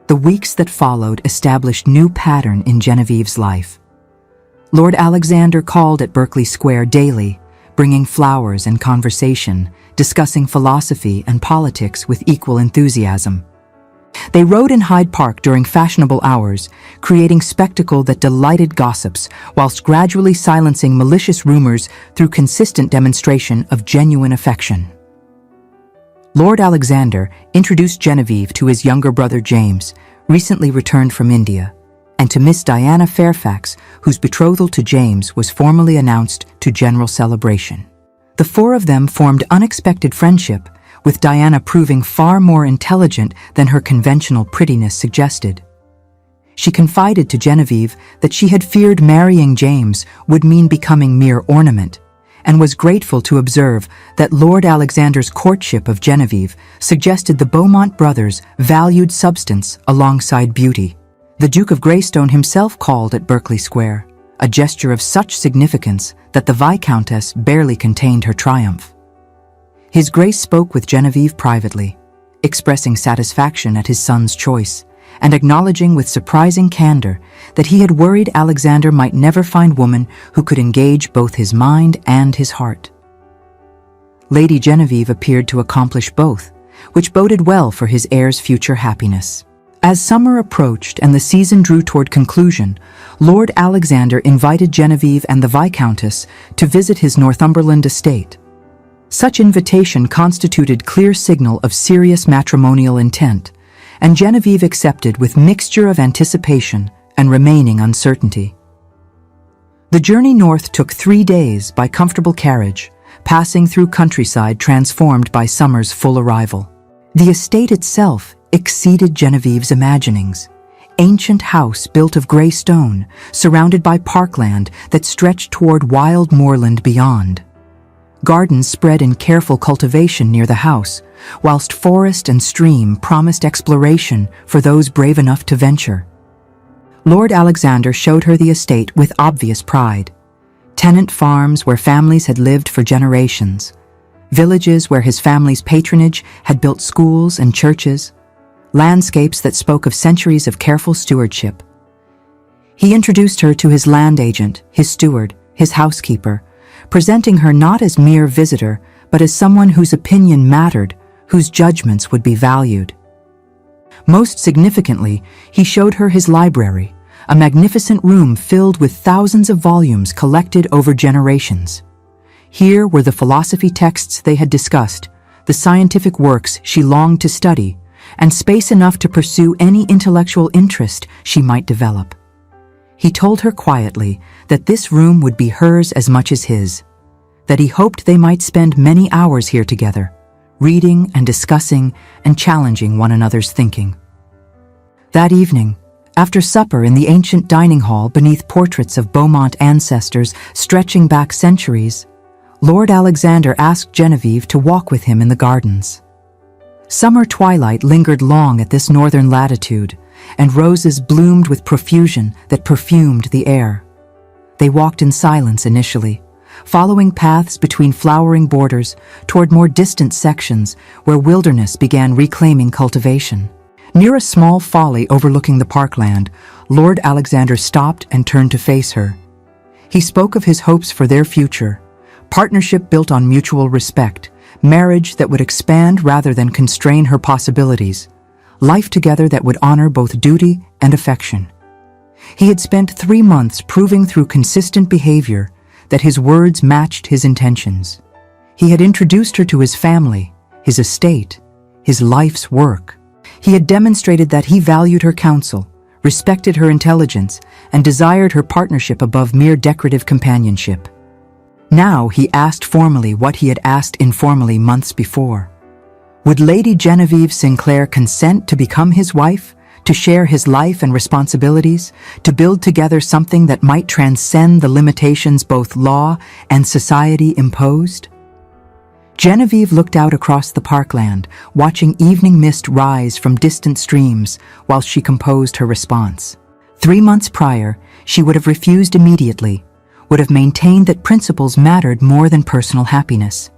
The weeks that followed established new pattern in Genevieve's life. Lord Alexander called at Berkeley Square daily, bringing flowers and conversation, discussing philosophy and politics with equal enthusiasm. They rode in Hyde Park during fashionable hours, creating spectacle that delighted gossips, whilst gradually silencing malicious rumors through consistent demonstration of genuine affection. Lord Alexander introduced Genevieve to his younger brother James, recently returned from India, and to Miss Diana Fairfax, whose betrothal to James was formally announced to general celebration. The 4 of them formed unexpected friendship, with Diana proving far more intelligent than her conventional prettiness suggested. She confided to Genevieve that she had feared marrying James would mean becoming mere ornament, and was grateful to observe that Lord Alexander's courtship of Genevieve suggested the Beaumont brothers valued substance alongside beauty. The Duke of Greystone himself called at Berkeley Square, a gesture of such significance that the Viscountess barely contained her triumph. His Grace spoke with Genevieve privately, expressing satisfaction at his son's choice, and acknowledging with surprising candor that he had worried Alexander might never find woman who could engage both his mind and his heart. Lady Genevieve appeared to accomplish both, which boded well for his heir's future happiness. As summer approached and the season drew toward conclusion, Lord Alexander invited Genevieve and the Viscountess to visit his Northumberland estate. Such invitation constituted clear signal of serious matrimonial intent, and Genevieve accepted with mixture of anticipation and remaining uncertainty. The journey north took 3 days by comfortable carriage, passing through countryside transformed by summer's full arrival. The estate itself exceeded Genevieve's imaginings. Ancient house built of grey stone, surrounded by parkland that stretched toward wild moorland beyond. Gardens spread in careful cultivation near the house, whilst forest and stream promised exploration for those brave enough to venture. Lord Alexander showed her the estate with obvious pride. Tenant farms where families had lived for generations, villages where his family's patronage had built schools and churches, landscapes that spoke of centuries of careful stewardship. He introduced her to his land agent, his steward, his housekeeper, presenting her not as mere visitor, but as someone whose opinion mattered, whose judgments would be valued. Most significantly, he showed her his library, a magnificent room filled with thousands of volumes collected over generations. Here were the philosophy texts they had discussed, the scientific works she longed to study, and space enough to pursue any intellectual interest she might develop. He told her quietly that this room would be hers as much as his, that he hoped they might spend many hours here together, reading and discussing and challenging one another's thinking. That evening, After supper in the ancient dining hall beneath portraits of Beaumont ancestors stretching back centuries, Lord Alexander asked Genevieve to walk with him in the gardens. Summer twilight lingered long at this northern latitude, and roses bloomed with profusion that perfumed the air. They walked in silence initially, following paths between flowering borders toward more distant sections where wilderness began reclaiming cultivation. Near a small folly overlooking the parkland, Lord Alexander stopped and turned to face her. He spoke of his hopes for their future, partnership built on mutual respect, marriage that would expand rather than constrain her possibilities, life together that would honor both duty and affection. He had spent 3 months proving through consistent behavior that his words matched his intentions. He had introduced her to his family, his estate, his life's work. He had demonstrated that he valued her counsel, respected her intelligence, and desired her partnership above mere decorative companionship. Now he asked formally what he had asked informally months before. Would Lady Genevieve Sinclair consent to become his wife, to share his life and responsibilities, to build together something that might transcend the limitations both law and society imposed? Genevieve looked out across the parkland, watching evening mist rise from distant streams while she composed her response. 3 months prior, she would have refused immediately, would have maintained that principles mattered more than personal happiness.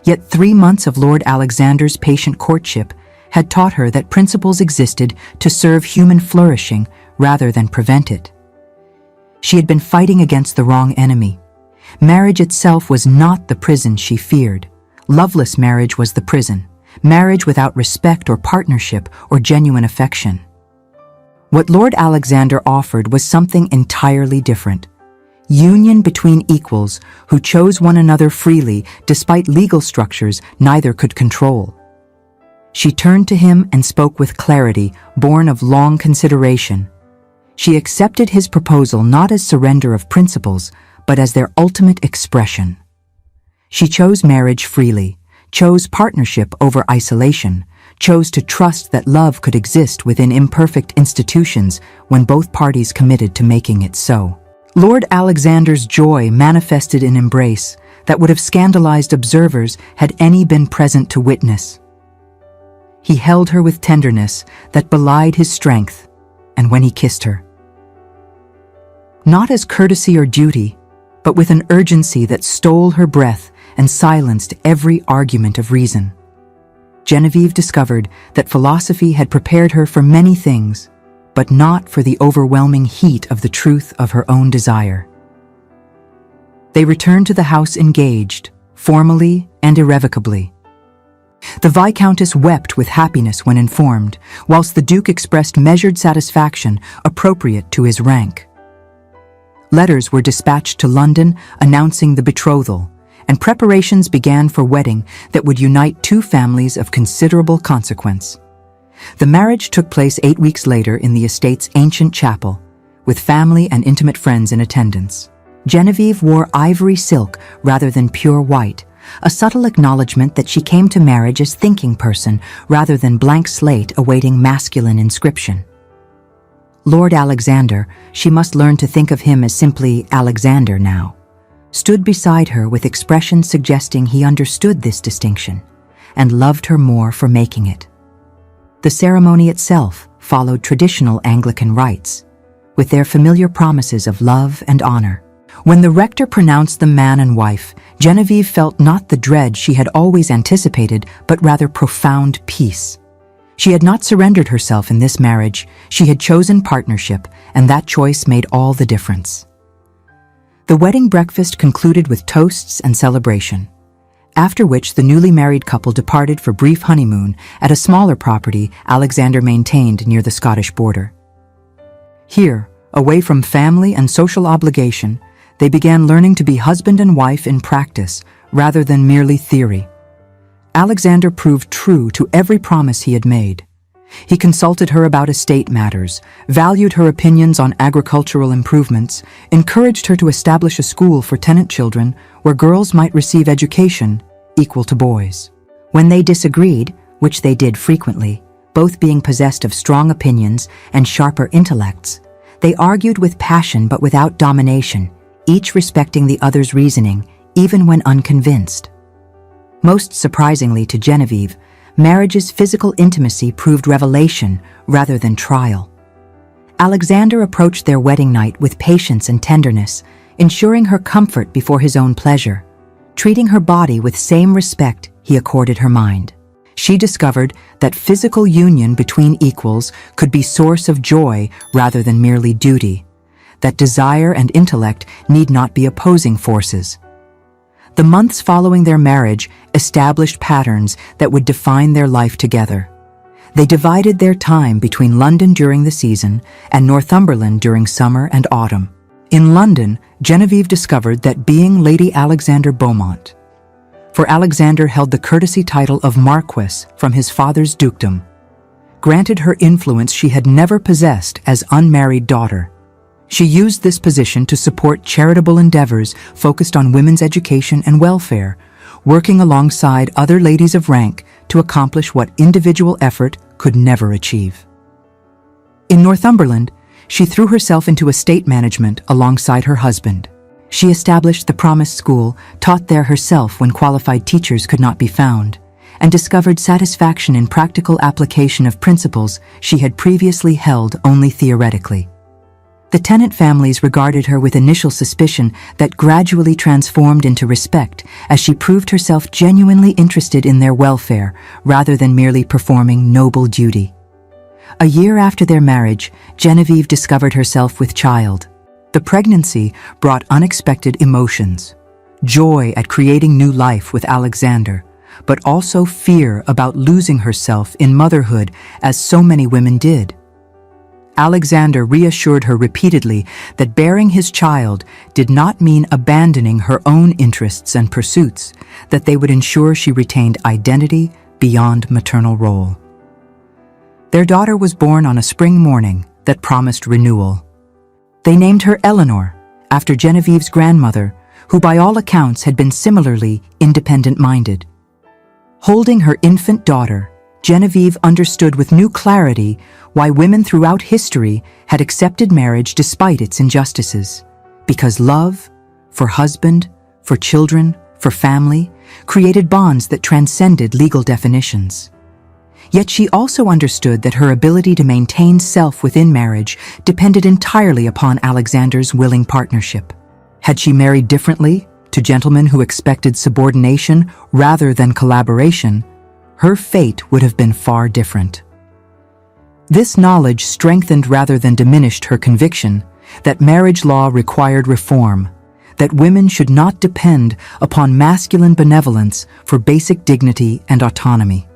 Yet 3 months of Lord Alexander's patient courtship had taught her that principles existed to serve human flourishing rather than prevent it. She had been fighting against the wrong enemy. Marriage itself was not the prison she feared. Loveless marriage was the prison, marriage without respect or partnership or genuine affection. What Lord Alexander offered was something entirely different. Union between equals who chose one another freely despite legal structures neither could control. She turned to him and spoke with clarity, born of long consideration. She accepted his proposal not as surrender of principles, but as their ultimate expression. She chose marriage freely, chose partnership over isolation, chose to trust that love could exist within imperfect institutions when both parties committed to making it so. Lord Alexander's joy manifested in embrace that would have scandalized observers had any been present to witness. He held her with tenderness that belied his strength, and when he kissed her, not as courtesy or duty, but with an urgency that stole her breath and silenced every argument of reason. Genevieve discovered that philosophy had prepared her for many things, but not for the overwhelming heat of the truth of her own desire. They returned to the house engaged, formally and irrevocably. The Viscountess wept with happiness when informed, whilst the Duke expressed measured satisfaction appropriate to his rank. Letters were dispatched to London announcing the betrothal, and preparations began for wedding that would unite two families of considerable consequence. The marriage took place 8 weeks later in the estate's ancient chapel, with family and intimate friends in attendance. Genevieve wore ivory silk rather than pure white, a subtle acknowledgement that she came to marriage as thinking person rather than blank slate awaiting masculine inscription. Lord Alexander, she must learn to think of him as simply Alexander now, stood beside her with expressions suggesting he understood this distinction and loved her more for making it. The ceremony itself followed traditional Anglican rites, with their familiar promises of love and honor. When the rector pronounced them man and wife, Genevieve felt not the dread she had always anticipated, but rather profound peace. She had not surrendered herself in this marriage, she had chosen partnership, and that choice made all the difference. The wedding breakfast concluded with toasts and celebration, after which the newly married couple departed for brief honeymoon at a smaller property Alexander maintained near the Scottish border. Here, away from family and social obligation, they began learning to be husband and wife in practice rather than merely theory. Alexander proved true to every promise he had made. He consulted her about estate matters, valued her opinions on agricultural improvements, encouraged her to establish a school for tenant children where girls might receive education equal to boys. When they disagreed, which they did frequently, both being possessed of strong opinions and sharper intellects. They argued with passion but without domination, each respecting the other's reasoning, even when unconvinced. Most surprisingly to Genevieve, marriage's physical intimacy proved revelation rather than trial. Alexander approached their wedding night with patience and tenderness, ensuring her comfort before his own pleasure, treating her body with same respect he accorded her mind. She discovered that physical union between equals could be source of joy rather than merely duty, that desire and intellect need not be opposing forces. The months following their marriage established patterns that would define their life together. They divided their time between London during the season and Northumberland during summer and autumn. In London, Genevieve discovered that being Lady Alexander Beaumont, for Alexander held the courtesy title of Marquess from his father's dukedom, granted her influence she had never possessed as unmarried daughter. She used this position to support charitable endeavors focused on women's education and welfare, working alongside other ladies of rank to accomplish what individual effort could never achieve. In Northumberland, she threw herself into estate management alongside her husband. She established the Promise School, taught there herself when qualified teachers could not be found, and discovered satisfaction in practical application of principles she had previously held only theoretically. The tenant families regarded her with initial suspicion that gradually transformed into respect as she proved herself genuinely interested in their welfare rather than merely performing noble duty. A year after their marriage, Genevieve discovered herself with child. The pregnancy brought unexpected emotions, joy at creating new life with Alexander, but also fear about losing herself in motherhood as so many women did. Alexander reassured her repeatedly that bearing his child did not mean abandoning her own interests and pursuits, that they would ensure she retained identity beyond maternal role. Their daughter was born on a spring morning that promised renewal. They named her Eleanor, after Genevieve's grandmother, who by all accounts had been similarly independent-minded. Holding her infant daughter, Genevieve understood with new clarity why women throughout history had accepted marriage despite its injustices. Because love, for husband, for children, for family, created bonds that transcended legal definitions. Yet she also understood that her ability to maintain self within marriage depended entirely upon Alexander's willing partnership. Had she married differently, to gentlemen who expected subordination rather than collaboration, her fate would have been far different. This knowledge strengthened rather than diminished her conviction that marriage law required reform, that women should not depend upon masculine benevolence for basic dignity and autonomy.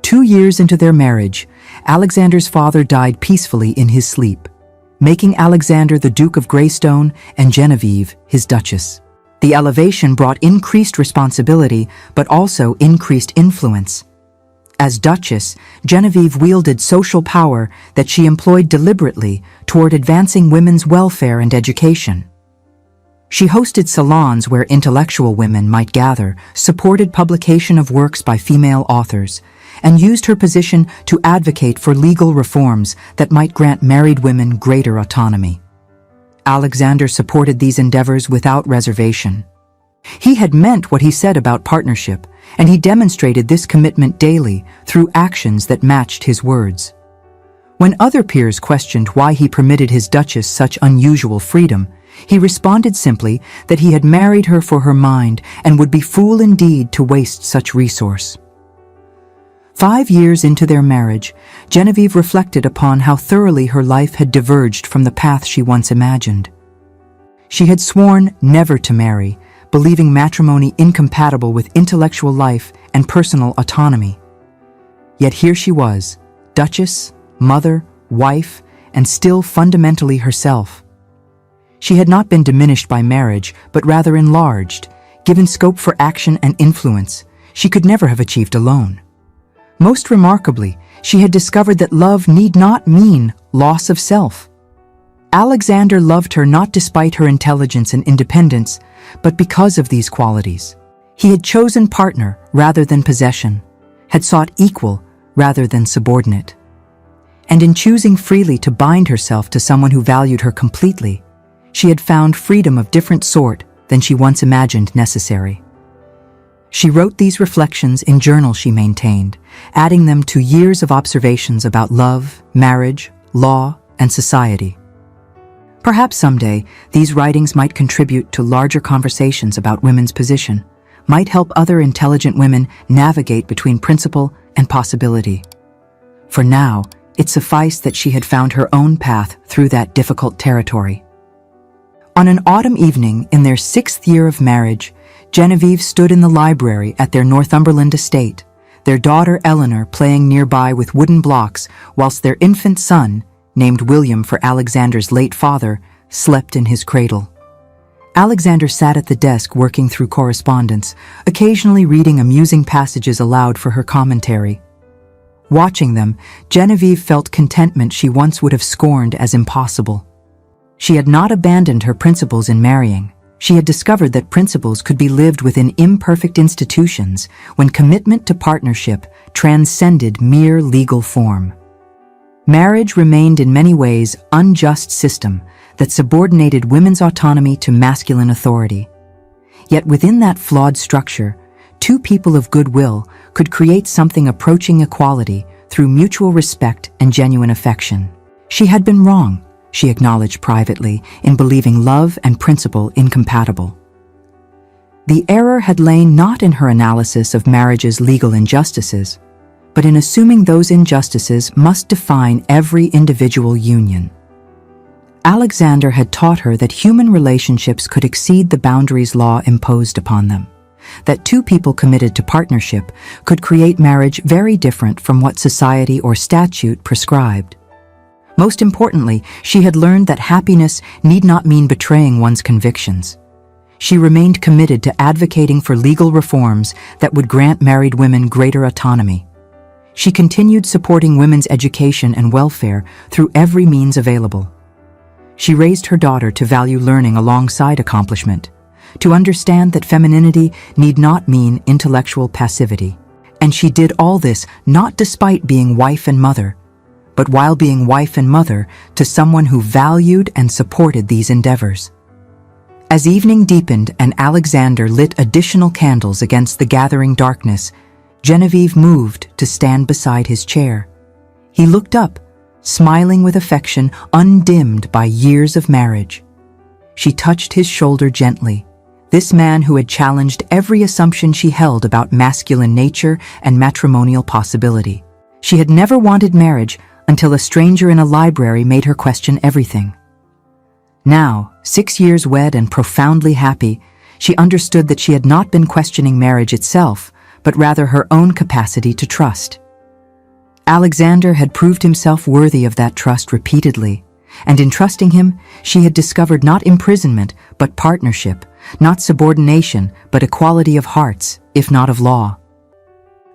2 years into their marriage, Alexander's father died peacefully in his sleep, making Alexander the Duke of Greystone and Genevieve his Duchess. The elevation brought increased responsibility, but also increased influence. As Duchess, Genevieve wielded social power that she employed deliberately toward advancing women's welfare and education. She hosted salons where intellectual women might gather, supported publication of works by female authors, and used her position to advocate for legal reforms that might grant married women greater autonomy. Alexander supported these endeavors without reservation. He had meant what he said about partnership, and he demonstrated this commitment daily through actions that matched his words. When other peers questioned why he permitted his Duchess such unusual freedom, he responded simply that he had married her for her mind and would be fool indeed to waste such resource. 5 years into their marriage, Genevieve reflected upon how thoroughly her life had diverged from the path she once imagined. She had sworn never to marry, believing matrimony incompatible with intellectual life and personal autonomy. Yet here she was, Duchess, mother, wife, and still fundamentally herself. She had not been diminished by marriage, but rather enlarged, given scope for action and influence she could never have achieved alone. Most remarkably, she had discovered that love need not mean loss of self. Alexander loved her not despite her intelligence and independence, but because of these qualities. He had chosen partner rather than possession, had sought equal rather than subordinate. And in choosing freely to bind herself to someone who valued her completely, she had found freedom of different sort than she once imagined necessary. She wrote these reflections in journals she maintained, adding them to years of observations about love, marriage, law, and society. Perhaps someday, these writings might contribute to larger conversations about women's position, might help other intelligent women navigate between principle and possibility. For now, it sufficed that she had found her own path through that difficult territory. On an autumn evening in their 6th year of marriage, Genevieve stood in the library at their Northumberland estate, their daughter Eleanor playing nearby with wooden blocks whilst their infant son, named William for Alexander's late father, slept in his cradle. Alexander sat at the desk working through correspondence, occasionally reading amusing passages aloud for her commentary. Watching them, Genevieve felt contentment she once would have scorned as impossible. She had not abandoned her principles in marrying. She had discovered that principles could be lived within imperfect institutions when commitment to partnership transcended mere legal form. Marriage remained in many ways an unjust system that subordinated women's autonomy to masculine authority. Yet within that flawed structure, two people of goodwill could create something approaching equality through mutual respect and genuine affection. She had been wrong, she acknowledged privately, in believing love and principle incompatible. The error had lain not in her analysis of marriage's legal injustices, but in assuming those injustices must define every individual union. Alexander had taught her that human relationships could exceed the boundaries law imposed upon them, that two people committed to partnership could create marriage very different from what society or statute prescribed. Most importantly, she had learned that happiness need not mean betraying one's convictions. She remained committed to advocating for legal reforms that would grant married women greater autonomy. She continued supporting women's education and welfare through every means available. She raised her daughter to value learning alongside accomplishment, to understand that femininity need not mean intellectual passivity. And she did all this not despite being wife and mother, but while being wife and mother to someone who valued and supported these endeavors. As evening deepened and Alexander lit additional candles against the gathering darkness, Genevieve moved to stand beside his chair. He looked up, smiling with affection undimmed by years of marriage. She touched his shoulder gently. This man who had challenged every assumption she held about masculine nature and matrimonial possibility. She had never wanted marriage until a stranger in a library made her question everything. Now, 6 years wed and profoundly happy, she understood that she had not been questioning marriage itself, but rather her own capacity to trust. Alexander had proved himself worthy of that trust repeatedly, and in trusting him, she had discovered not imprisonment, but partnership, not subordination, but equality of hearts, if not of law.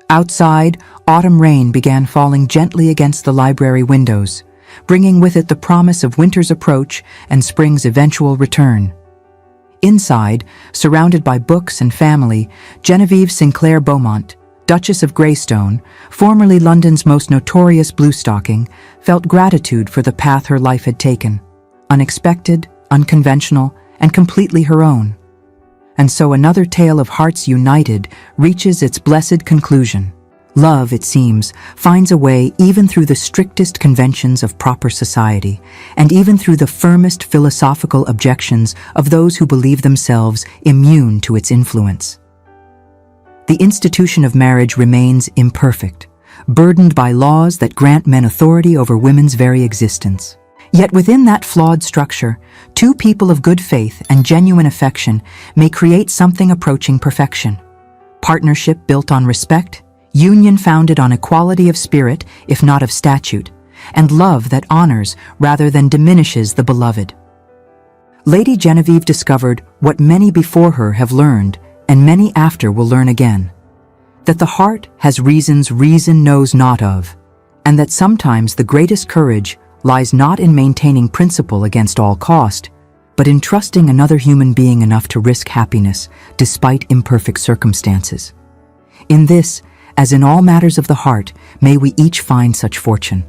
Outside, autumn rain began falling gently against the library windows, bringing with it the promise of winter's approach and spring's eventual return. Inside, surrounded by books and family, Genevieve Sinclair Beaumont, Duchess of Greystone, formerly London's most notorious bluestocking, felt gratitude for the path her life had taken, unexpected, unconventional, and completely her own. And so another tale of hearts united reaches its blessed conclusion. Love, it seems, finds a way even through the strictest conventions of proper society, and even through the firmest philosophical objections of those who believe themselves immune to its influence. The institution of marriage remains imperfect, burdened by laws that grant men authority over women's very existence. Yet within that flawed structure, two people of good faith and genuine affection may create something approaching perfection. Partnership built on respect, union founded on equality of spirit, if not of statute, and love that honors rather than diminishes the beloved. Lady Genevieve discovered what many before her have learned, and many after will learn again, that the heart has reasons reason knows not of, and that sometimes the greatest courage lies not in maintaining principle against all cost, but in trusting another human being enough to risk happiness despite imperfect circumstances. In this, as in all matters of the heart, May we each find such fortune.